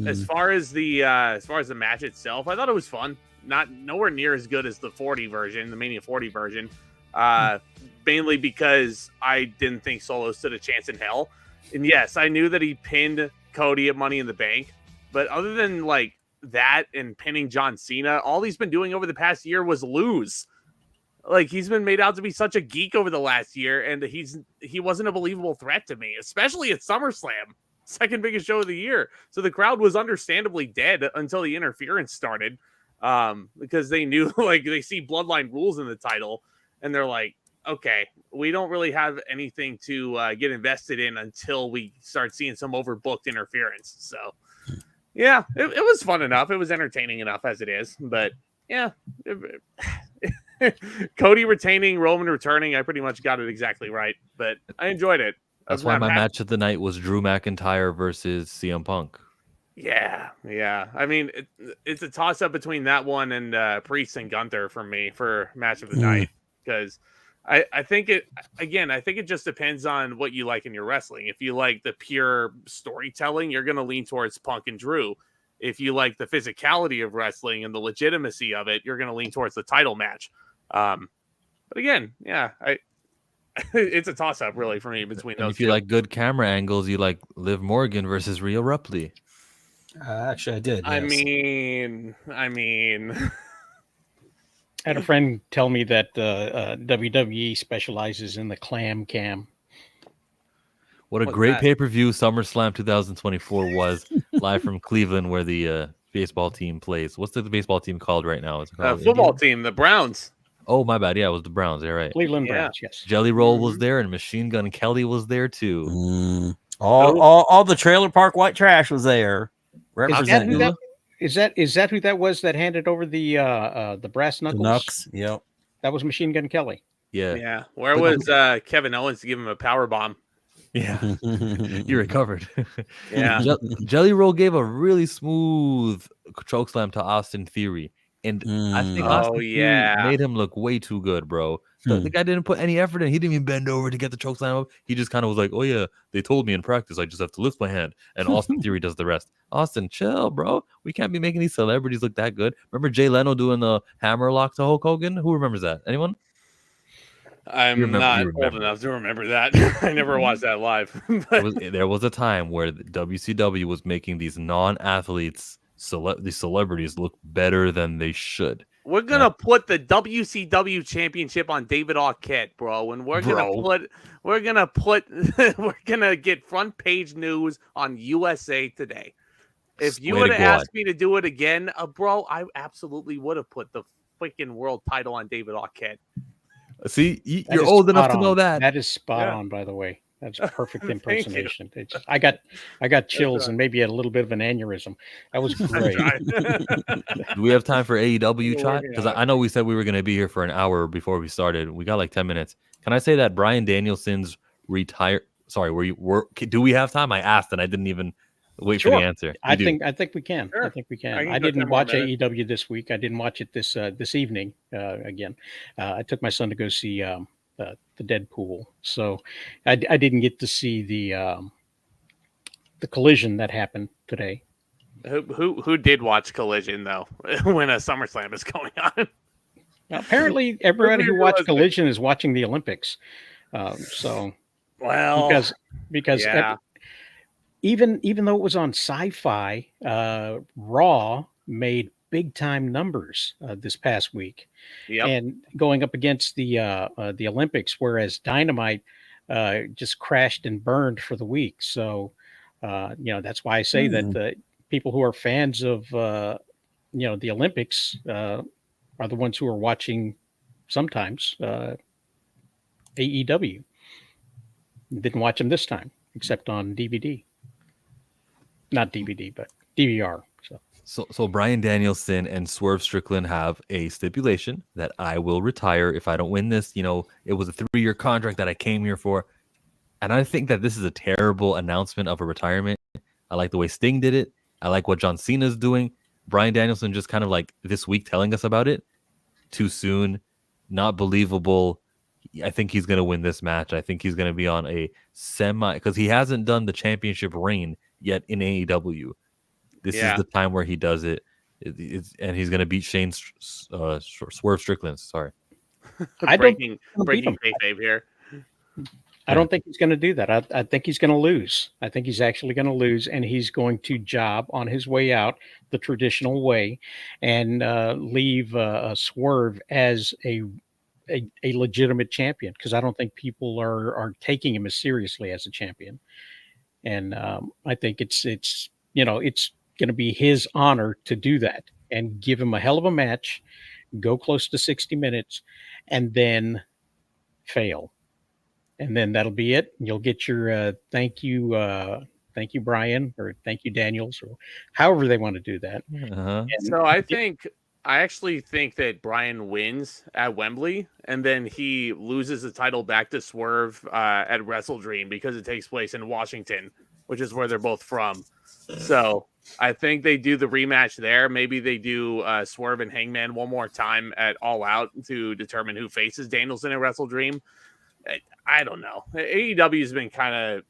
As far as the match itself, I thought it was fun. Nowhere near as good as the 40 version, the Mania 40 version. Mainly because I didn't think Solo stood a chance in hell. And yes, I knew that he pinned Cody at Money in the Bank, but other than like that and pinning John Cena, all he's been doing over the past year was lose. Like, he's been made out to be such a geek over the last year, and he wasn't a believable threat to me, especially at SummerSlam, second biggest show of the year. So the crowd was understandably dead until the interference started, because they knew, like, they see Bloodline rules in the title, and they're like, okay, we don't really have anything to get invested in until we start seeing some overbooked interference. So, yeah, it was fun enough. It was entertaining enough as it is. But, yeah, Cody retaining, Roman returning, I pretty much got it exactly right. But I enjoyed it. That's why my match of the night was Drew McIntyre versus CM Punk. Yeah. I mean, it's a toss-up between that one and Priest and Gunther for me for match of the night. Because I think it just depends on what you like in your wrestling. If you like the pure storytelling, you're going to lean towards Punk and Drew. If you like the physicality of wrestling and the legitimacy of it, you're going to lean towards the title match. But again, yeah, it's a toss-up really for me between And those if you two. like good camera angles, you like Liv Morgan versus Rhea Ripley. Actually, I did. I yes. mean, I had a friend tell me that WWE specializes in the clam cam. What a What's great that? pay-per-view SummerSlam 2024 was, live from Cleveland, where the baseball team plays. What's the baseball team called right now? Is it called football Indians? team, the Browns. Oh, my bad. Yeah, it was the Browns. Yeah, right. Cleveland Yeah. Browns, yes. Jelly Roll was there, and Machine Gun Kelly was there too. All the trailer park white trash was there. Representing Is that who that was that handed over the brass the knuckles? Knucks. Yep. That was Machine Gun Kelly. Yeah, Yeah. Where was Kevin Owens to give him a power bomb? yeah. You recovered. Yeah. Jelly Roll gave a really smooth chokeslam to Austin Theory, and I think Austin Theory made him look way too good, bro. The guy didn't put any effort in. He didn't even bend over to get the chokeslam up. He just kind of was like, "Oh yeah, they told me in practice I just have to lift my hand," and Austin Theory does the rest. Austin, chill, bro. We can't be making these celebrities look that good. Remember Jay Leno doing the hammer lock to Hulk Hogan? Who remembers that? Anyone? I'm not old enough to remember that. I never watched that live. But There was a time where the WCW was making these non-athletes, these celebrities look better than they should. we're gonna put the WCW championship on David Arquette, bro. And we're gonna get front page news on USA Today. If you would have asked me to do it again, bro, I absolutely would have put the freaking world title on David Arquette. See, you're old enough to know that. That is spot on, by the way. That's a perfect impersonation. I got chills and maybe a little bit of an aneurysm. That was great. Do we have time for AEW chat? Because I know we said we were going to be here for an hour before we started. We got like 10 minutes. Can I say that Bryan Danielson's retired? Sorry, do we have time? I asked and I didn't even wait for the answer. I think we can. Sure. I think we can. I didn't watch AEW this week. I didn't watch it this evening again. I took my son to go see the Deadpool, so I didn't get to see the Collision that happened today. Who did watch Collision though when a SummerSlam is going on? Apparently, everybody who watched Collision is watching the Olympics. Because even though it was on Sci-Fi, Raw made big time numbers this past week, and going up against the Olympics, whereas Dynamite just crashed and burned for the week. So that's why I say that people who are fans of the Olympics are the ones who are watching sometimes AEW. Didn't watch them this time except on DVD. Not DVD, but DVR. So Bryan Danielson and Swerve Strickland have a stipulation that I will retire if I don't win this. It was a 3-year contract that I came here for. And I think that this is a terrible announcement of a retirement. I like the way Sting did it. I like what John Cena's doing. Bryan Danielson just kind of like this week telling us about it. Too soon. Not believable. I think he's going to win this match. I think he's going to be on a because he hasn't done the championship reign yet in AEW. This is the time where he does it. And he's going to beat Swerve Strickland. Sorry. breaking kayfabe here. I don't think he's going to do that. I think he's going to lose. I think he's actually going to lose, and he's going to job on his way out the traditional way and leave Swerve as a legitimate champion, because I don't think people are taking him as seriously as a champion. And I think it's going to be his honor to do that and give him a hell of a match, go close to 60 minutes, and then fail. And then that'll be it. You'll get your thank you, Brian, or thank you, Daniels, or however they want to do that. So I actually think that Brian wins at Wembley, and then he loses the title back to Swerve at Wrestle Dream, because it takes place in Washington, which is where they're both from. So I think they do the rematch there. Maybe they do Swerve and Hangman one more time at All Out to determine who faces Danielson at Wrestle Dream. I don't know. AEW has been kind of...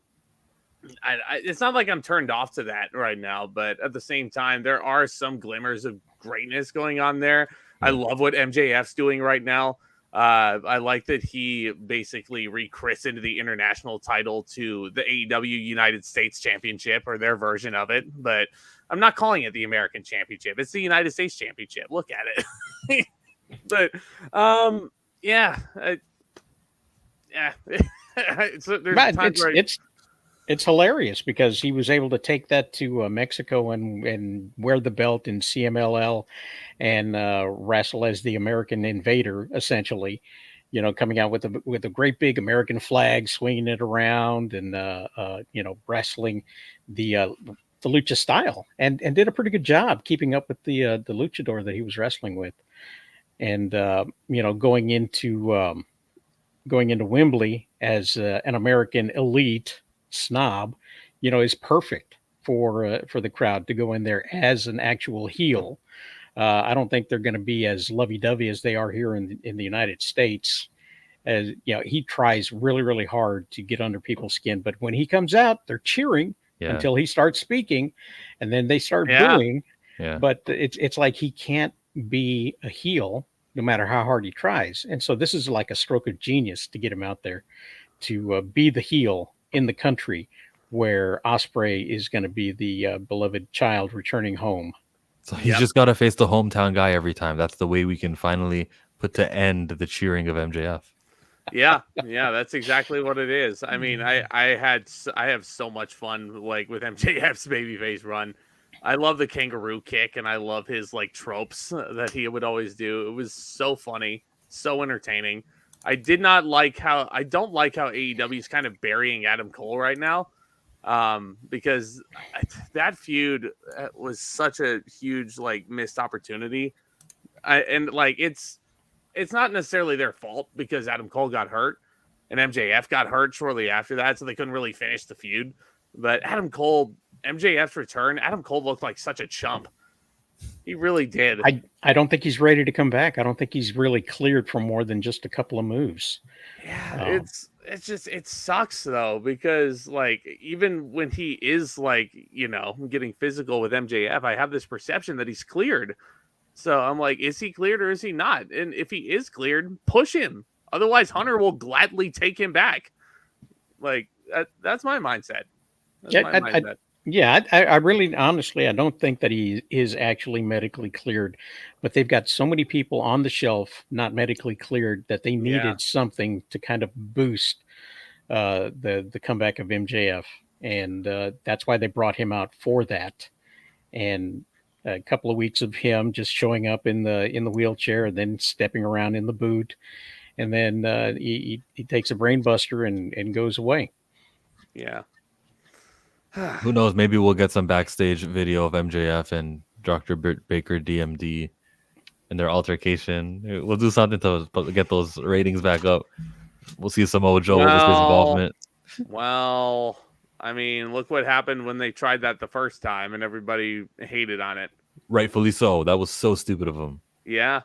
it's not like I'm turned off to that right now, but at the same time, there are some glimmers of greatness going on there. I love what MJF's doing right now. I like that he basically rechristened the international title to the AEW United States Championship, or their version of it. But I'm not calling it the American Championship. It's the United States Championship. Look at it. But it's hilarious, because he was able to take that to Mexico and wear the belt in CMLL and wrestle as the American Invader, essentially, coming out with a great big American flag, swinging it around, and wrestling the lucha style, and did a pretty good job keeping up with the luchador that he was wrestling with. And going into Wembley as an American elite snob, is perfect for the crowd to go in there as an actual heel. I don't think they're going to be as lovey-dovey as they are here in the United States. As he tries really, really hard to get under people's skin, but when he comes out, they're cheering until he starts speaking, and then they start booing. But it's like he can't be a heel no matter how hard he tries. And so this is like a stroke of genius to get him out there to be the heel in the country where Osprey is going to be the beloved child returning home. So he's just got to face the hometown guy every time. That's the way we can finally put to end the cheering of MJF. Yeah, that's exactly what it is. I mean, I have so much fun like with MJF's babyface run. I love the kangaroo kick, and I love his like tropes that he would always do. It was so funny, so entertaining. I don't like how AEW is kind of burying Adam Cole right now, because that feud was such a huge like missed opportunity, and like it's not necessarily their fault because Adam Cole got hurt and MJF got hurt shortly after that, so they couldn't really finish the feud. But MJF's return, Adam Cole looked like such a chump. He really did. I don't think he's ready to come back. I don't think he's really cleared for more than just a couple of moves. Yeah, it sucks though, because like even when he is like, getting physical with MJF, I have this perception that he's cleared. So I'm like, is he cleared or is he not? And if he is cleared, push him. Otherwise, Hunter will gladly take him back. Like that's my mindset. I really, honestly, I don't think that he is actually medically cleared, but they've got so many people on the shelf not medically cleared that they needed something to kind of boost the comeback of MJF, and that's why they brought him out for that. And a couple of weeks of him just showing up in the wheelchair and then stepping around in the boot, and then he takes a brain buster and goes away. Yeah. Who knows? Maybe we'll get some backstage video of MJF and Dr. Baker DMD and their altercation. We'll do something to get those ratings back up. We'll see Samoa Joe with his involvement. Well, I mean, look what happened when they tried that the first time and everybody hated on it. Rightfully so. That was so stupid of them. Yeah.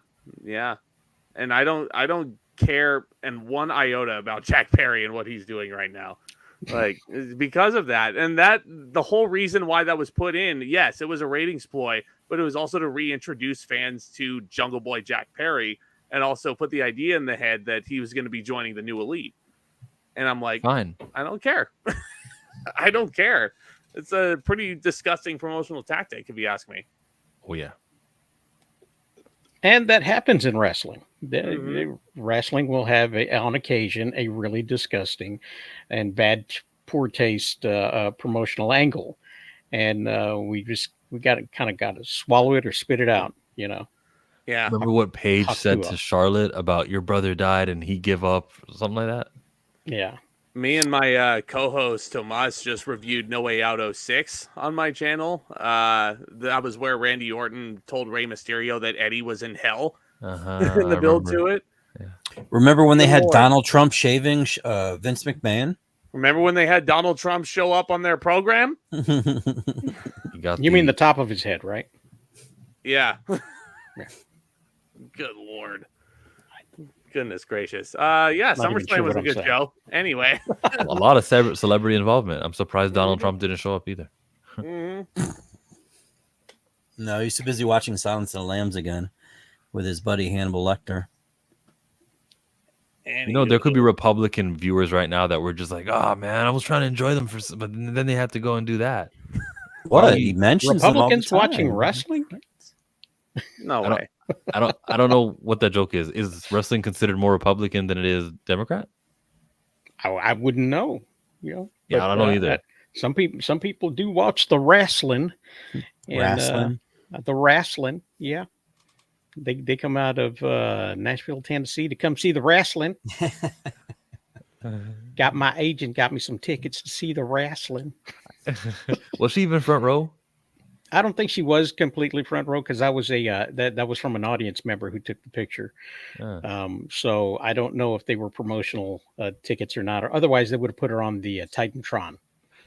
And I don't care and one iota about Jack Perry and what he's doing right now. Like, because of that. And that the whole reason why that was put in, yes, it was a ratings ploy, but it was also to reintroduce fans to Jungle Boy Jack Perry and also put the idea in the head that he was going to be joining the New Elite. And I'm like, fine, I don't care. I don't care. It's a pretty disgusting promotional tactic, if you ask me. Oh, yeah. And that happens in wrestling. Wrestling will have, on occasion, a really disgusting and poor taste promotional angle, and we got to swallow it or spit it out. Yeah. Remember what Paige said to Charlotte about your brother died and he give up, something like that? Yeah. Me and my co-host Tomas just reviewed No Way Out 06 on my channel. That was where Randy Orton told Rey Mysterio that Eddie was in hell in the build to it. Yeah. Remember when they had Donald Trump shaving Vince McMahon? Remember when they had Donald Trump show up on their program? You mean the top of his head, right? Yeah. Good Lord. Goodness gracious. SummerSlam was a good show. Anyway. A lot of celebrity involvement. I'm surprised Donald Trump didn't show up either. No, he's too busy watching Silence of the Lambs again with his buddy Hannibal Lecter. There could be Republican viewers right now that were just like, oh, man, I was trying to enjoy them, but then they have to go and do that. What? He mentions Republicans watching wrestling? No way. I don't know what that joke is. Is wrestling considered more Republican than it is Democrat? I wouldn't know. I don't know either. Some people do watch the wrestling. The wrestling, yeah. They come out of Nashville, Tennessee to come see the wrestling. My agent got me some tickets to see the wrestling. Was she even front row? I don't think she was completely front row because I was that was from an audience member who took the picture. So I don't know if they were promotional tickets or not, or otherwise they would have put her on the Titantron.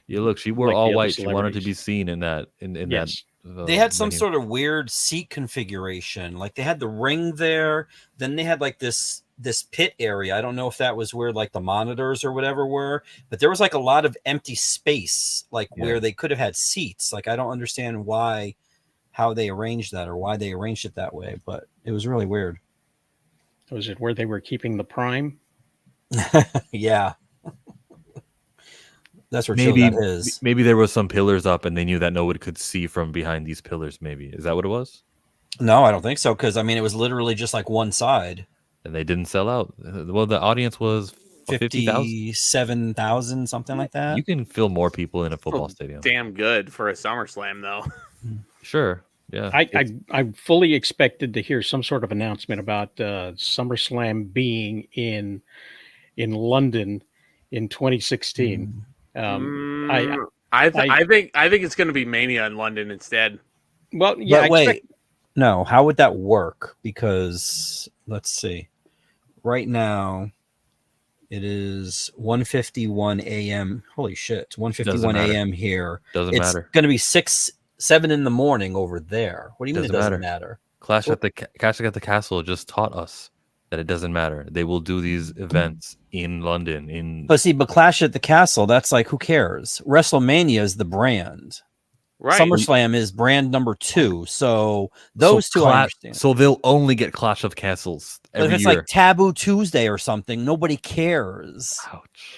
Yeah, look, she wore all white. She wanted to be seen in that. Yes. That. They had some sort of weird seat configuration. Like they had the ring there, then they had like this pit area. I don't know if that was where like the monitors or whatever were, but there was like a lot of empty space, where they could have had seats. Like I don't understand how they arranged that or why they arranged it that way, but it was really weird. Was it where they were keeping the Prime? Yeah, that's where Chill got his. Maybe there was some pillars up and they knew that no one could see from behind these pillars. Maybe is that what it was? No, I don't think so. Because I mean, it was literally just like one side. And they didn't sell out. Well, the audience was 50,000, 57,000, something like that. You can fill more people in a football stadium. Damn good for a SummerSlam, though. Sure. Yeah. I fully expected to hear some sort of announcement about SummerSlam being in London in 2016. I think it's going to be Mania in London instead. Well, yeah. But wait, no. How would that work? Because let's see. Right now, it is 1:51 a.m. Holy shit! It's 1:51 a.m. here. Doesn't matter. It's going to be 7 in the morning over there. What do you mean it doesn't matter? Clash at the Castle just taught us that it doesn't matter. They will do these events in London. But Clash at the Castle, that's like, who cares? WrestleMania is the brand. Right. SummerSlam is brand number 2. So those two I understand. So they'll only get Clash of Castles every but if it's year. like Taboo Tuesday or something, nobody cares. Ouch.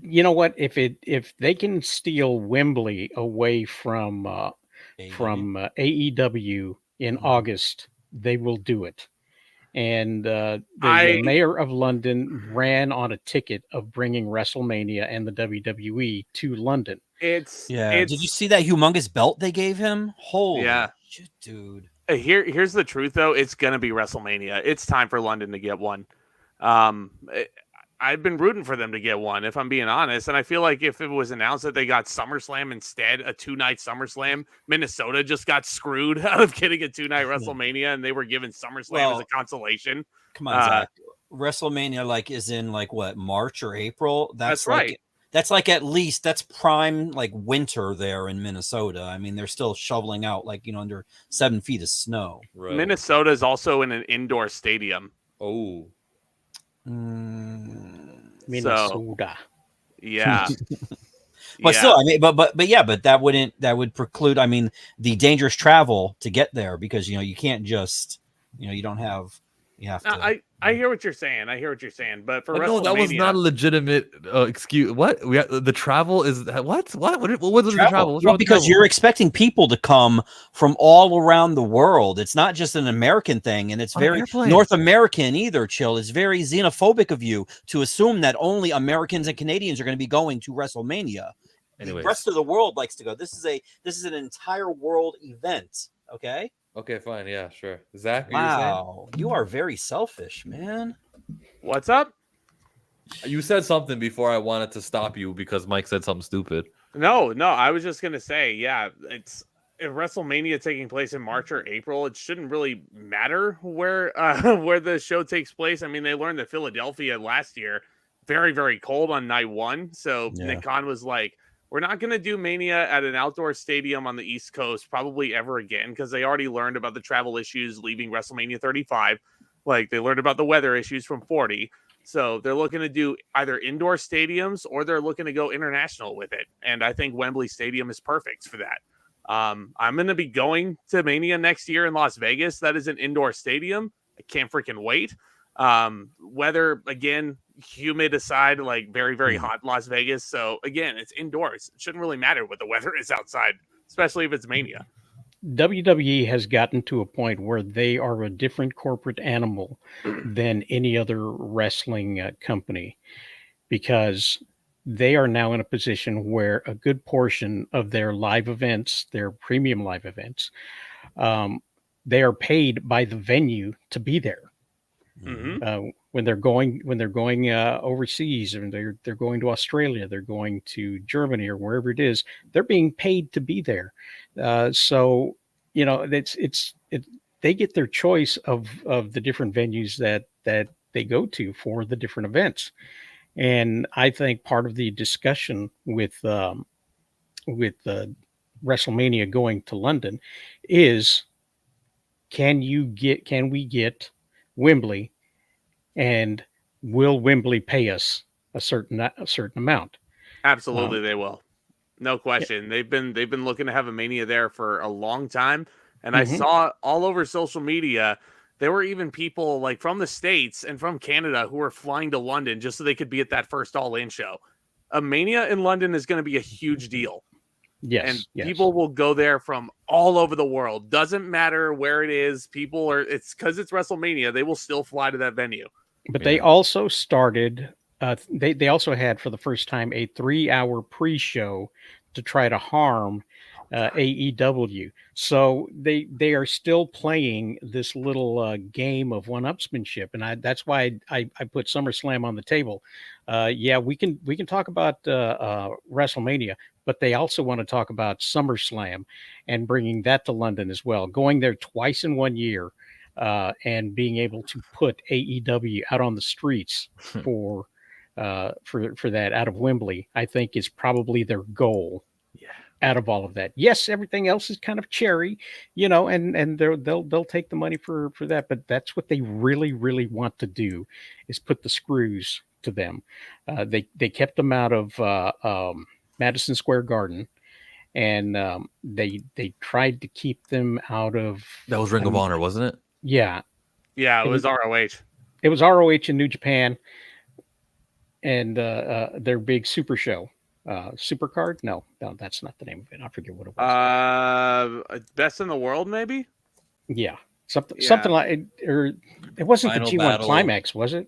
You know what? If they can steal Wembley away from AEW in August, they will do it. And the mayor of London ran on a ticket of bringing WrestleMania and the WWE to London. Did you see that humongous belt they gave him? Holy shit, dude. Here's the truth, though. It's gonna be WrestleMania. It's time for London to get one. I've been rooting for them to get one, if I'm being honest. And I feel like if it was announced that they got SummerSlam instead, a 2-night SummerSlam, Minnesota just got screwed out of getting a 2-night WrestleMania, and they were given SummerSlam as a consolation. Come on, Zach. WrestleMania is in what, March or April? That's right. That's at least that's prime winter there in Minnesota. I mean, they're still shoveling out under 7 feet of snow. Right. Minnesota is also in an indoor stadium. Oh. Minnesota. Yeah. But still, I mean, but that would preclude, the dangerous travel to get there, because you can't just you don't have, you have to. I hear what you're saying. But for WrestleMania, no, that was not a legitimate excuse. What the travel is? What was the travel? Well, because you're expecting people to come from all around the world. It's not just an American thing, and it's very North American either. Chill. It's very xenophobic of you to assume that only Americans and Canadians are going to be going to WrestleMania. Anyways. The rest of the world likes to go. This is an entire world event. Okay. Okay, fine. Yeah, sure. Zach, wow, you are very selfish, man. What's up? You said something before I wanted to stop you because Mike said something stupid. No, I was just gonna say, it's if WrestleMania taking place in March or April, it shouldn't really matter where the show takes place. I mean, they learned that Philadelphia last year, very, very cold on night 1. So Nick Khan was like, we're not going to do Mania at an outdoor stadium on the East Coast probably ever again, because they already learned about the travel issues leaving WrestleMania 35. They learned about the weather issues from 40. So they're looking to do either indoor stadiums or they're looking to go international with it. And I think Wembley Stadium is perfect for that. I'm going to be going to Mania next year in Las Vegas. That is an indoor stadium. I can't freaking wait. Weather, again, humid aside, very, very hot Las Vegas. So again, it's indoors. It shouldn't really matter what the weather is outside, especially if it's Mania. WWE has gotten to a point where they are a different corporate animal than any other wrestling company, because they are now in a position where a good portion of their live events, their premium live events, they are paid by the venue to be there. Mm-hmm. When they're going overseas, and they're going to Australia, they're going to Germany or wherever it is, they're being paid to be there. So they get their choice of the different venues that they go to for the different events. And I think part of the discussion with WrestleMania going to London is, can we get Wembley, and will Wembley pay us a certain amount? Absolutely, they will. No question. Yeah. They've been looking to have a Mania there for a long time, and I saw all over social media there were even people like from the States and from Canada who were flying to London just so they could be at that first All In show. A Mania in London is going to be a huge deal. And people will go there from all over the world. Doesn't matter where it is. It's because it's WrestleMania. They will still fly to that venue. But they also started, they also had for the first time a 3-hour pre-show to try to harm AEW. So they are still playing this little game of one-upsmanship, and that's why I put SummerSlam on the table. Yeah, we can talk about WrestleMania, but they also want to talk about SummerSlam and bringing that to London as well. Going there twice in 1 year. And being able to put AEW out on the streets for that out of Wembley, I think is probably their goal. Yeah. Out of all of that, yes, everything else is kind of cherry, and they'll take the money for that. But that's what they really, really want to do, is put the screws to them. They kept them out of Madison Square Garden. And they tried to keep them out of. That was Ring of Honor, wasn't it? Yeah. Yeah, it was ROH. It was ROH in New Japan, and their big super show. Supercard? No, that's not the name of it. I forget what it was. Best in the World, maybe? Yeah. Something like it, or it wasn't Final the G1 Battle. Climax, was it?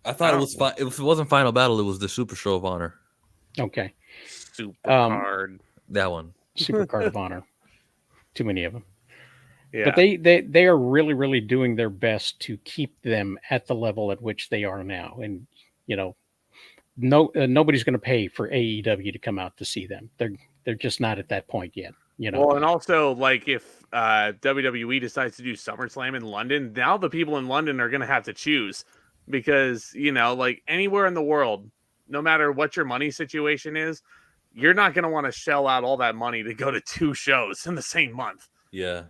I thought it was it wasn't Final Battle, it was the Super Show of Honor. Okay. Supercard. That one. Supercard of Honor. Too many of them. Yeah. But they are really, really doing their best to keep them at the level at which they are now. And, nobody's going to pay for AEW to come out to see them. They're just not at that point yet. Well, and also, like, if WWE decides to do SummerSlam in London, now the people in London are going to have to choose because, like anywhere in the world, no matter what your money situation is, you're not going to want to shell out all that money to go to 2 shows in the same month. Yeah.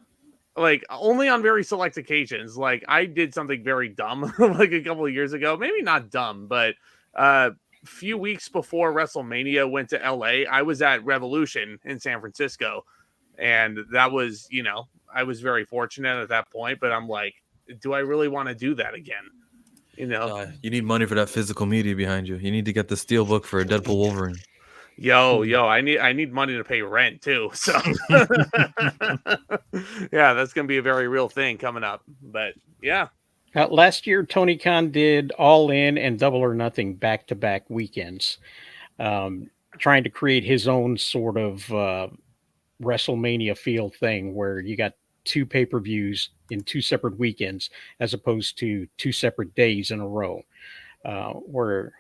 Like, only on very select occasions. Like, I did something very dumb like a couple of years ago. Maybe not dumb, but a few weeks before WrestleMania went to LA, I was at Revolution in San Francisco. And that was, I was very fortunate at that point. But I'm like, do I really want to do that again? You need money for that physical media behind you. You need to get the steelbook for a Deadpool Wolverine. Yo, I need money to pay rent too. So yeah, that's gonna be a very real thing coming up. But yeah. Last year, Tony Khan did All In and Double or Nothing back-to-back weekends, trying to create his own sort of WrestleMania feel thing where you got 2 pay-per-views in 2 separate weekends as opposed to 2 separate days in a row, where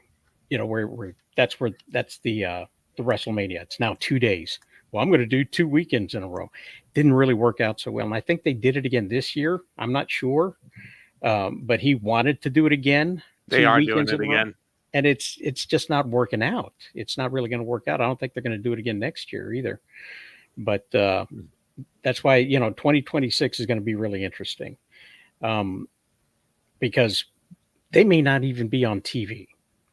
that's the WrestleMania. It's now 2 days. Well, I'm going to do 2 weekends in a row. Didn't really work out so well. And I think they did it again this year. I'm not sure. But he wanted to do it again. They are doing it again. And it's just not working out. It's not really going to work out. I don't think they're going to do it again next year either. But that's why, 2026 is going to be really interesting. Because they may not even be on TV.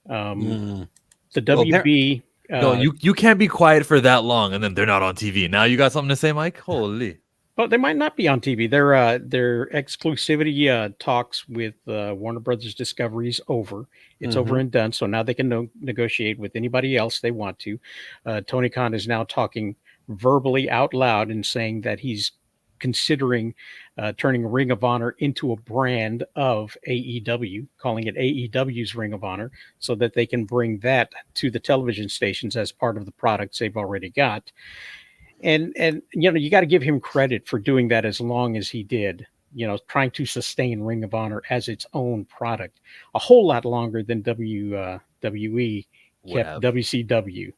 The WB... no, you can't be quiet for that long, and then they're not on TV. Now you got something to say, Mike? Holy! Well, they might not be on TV. Their exclusivity talks with Warner Brothers Discovery is over. It's over and done. So now they can negotiate with anybody else they want to. Tony Khan is now talking verbally out loud and saying that he's considering turning Ring of Honor into a brand of AEW, calling it AEW's Ring of Honor, so that they can bring that to the television stations as part of the products they've already got. And you got to give him credit for doing that as long as he did, trying to sustain Ring of Honor as its own product a whole lot longer than WWE kept WCW.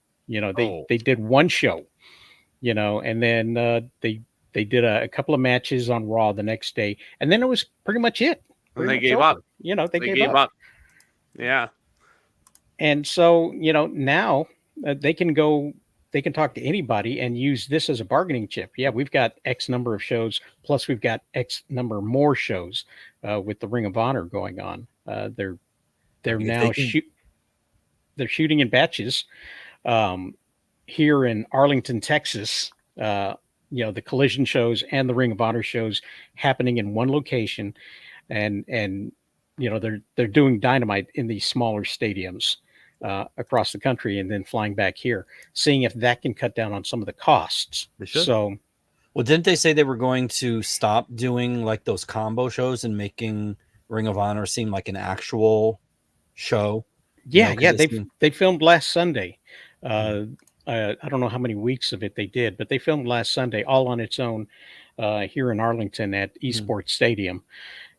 They did 1 show, and then they did a couple of matches on Raw the next day, and then it was pretty much it. And they gave up. They gave up. Yeah. And so, now they can go. They can talk to anybody and use this as a bargaining chip. Yeah, we've got X number of shows, plus we've got X number more shows with the Ring of Honor going on. They're now they're shooting in batches here in Arlington, Texas, the Collision shows and the Ring of Honor shows happening in one location, and they're doing Dynamite in these smaller stadiums across the country, and then flying back here, seeing if that can cut down on some of the costs. They should. So, well, didn't they say they were going to stop doing like those combo shows and making Ring of Honor seem like an actual show? yeah, they filmed last Sunday. I don't know how many weeks of it they did, but they filmed last Sunday all on its own here in Arlington at Esports Stadium.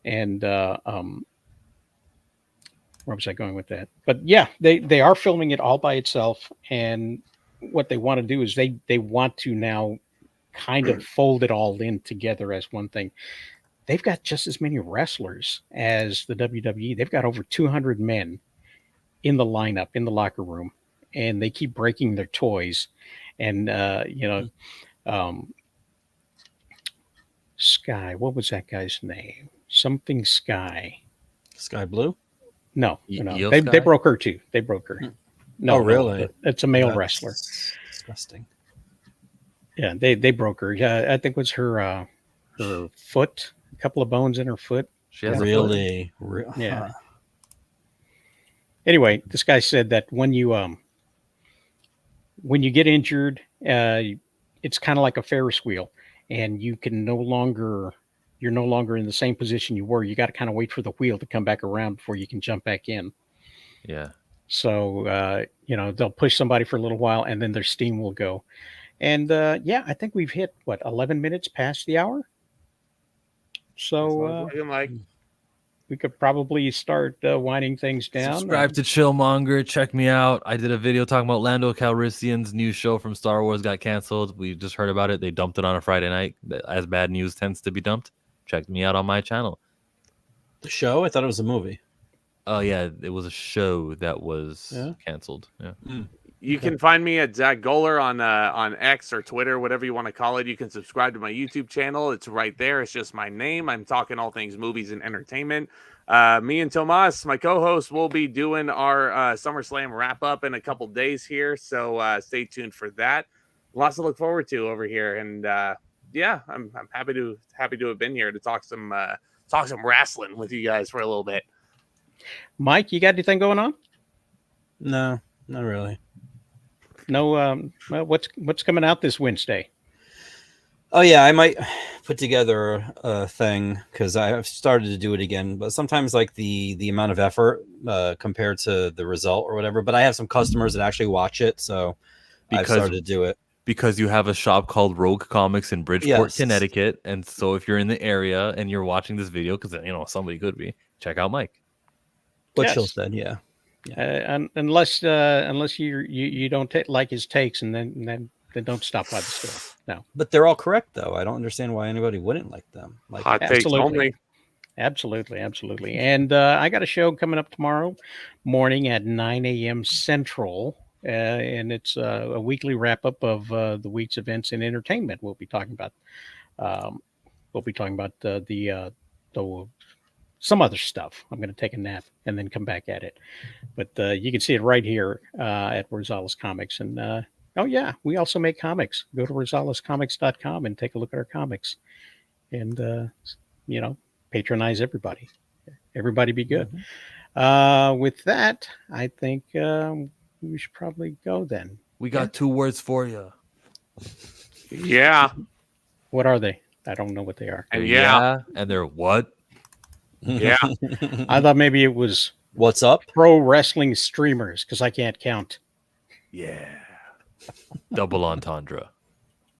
And where was I going with that? But yeah, they are filming it all by itself. And what they want to do is they want to now kind of fold it all in together as one thing. They've got just as many wrestlers as the WWE. They've got over 200 men in the lineup, in the locker room, and they keep breaking their toys. And, Sky, what was that guy's name? Something Sky. Sky Blue? No. Io They Sky? broke her too. They broke her. No, Oh, really? It's a male That's wrestler. Disgusting. Yeah, they broke her. Yeah, I think it was her foot, a couple of bones in her foot. She has Really? Yeah. Anyway, this guy said that when you get injured, it's kind of like a Ferris wheel, and you're no longer in the same position you were. You got to kind of wait for the wheel to come back around before you can jump back in. Yeah. So they'll push somebody for a little while, and then their steam will go. And I think we've hit 11 minutes past the hour. So we could probably start winding things down. Subscribe to Chillmonger. Check me out. I did a video talking about Lando Calrissian's new show from Star Wars got canceled. We just heard about it. They dumped it on a Friday night, as bad news tends to be dumped. Check me out on my channel. The show? I thought it was a movie. Oh yeah, it was a show that was canceled. Yeah. You can find me at Zach Goller on X or Twitter, whatever you want to call it. You can subscribe to my YouTube channel. It's right there. It's just my name. I'm talking all things movies and entertainment. Me and Tomas, my co-host, will be doing our SummerSlam wrap up in a couple days here. So stay tuned for that. Lots to look forward to over here. And I'm happy to have been here to talk some wrestling with you guys for a little bit. Mike, you got anything going on? No, not really. No. What's coming out this Wednesday? Oh yeah, I might put together a thing because I've started to do it again. But sometimes like the amount of effort compared to the result or whatever. But I have some customers that actually watch it, so I've started to do it. Because you have a shop called Rogue Comics in Bridgeport, Yes. Connecticut, and so if you're in the area and you're watching this video, because somebody could be, check out Mike. What Yes. Chill said, yeah. Unless you don't like his takes, and then don't stop by the store. No, But they're all correct though. I don't understand why anybody wouldn't like them. Like Hot takes only. absolutely. And I got a show coming up tomorrow morning at 9 a.m. Central, and it's a weekly wrap up of the week's events in entertainment. We'll be talking about the some other stuff. I'm going to take a nap and then come back at it. But you can see it right here at Rosales Comics. And we also make comics. Go to rosalescomics.com and take a look at our comics. And, patronize everybody. Everybody be good. With that, I think we should probably go then. We got 2 words for you. Yeah. What are they? I don't know what they are. And yeah. And they're what? Yeah. I thought maybe it was what's up? pro wrestling streamers, because I can't count. Yeah. Double entendre.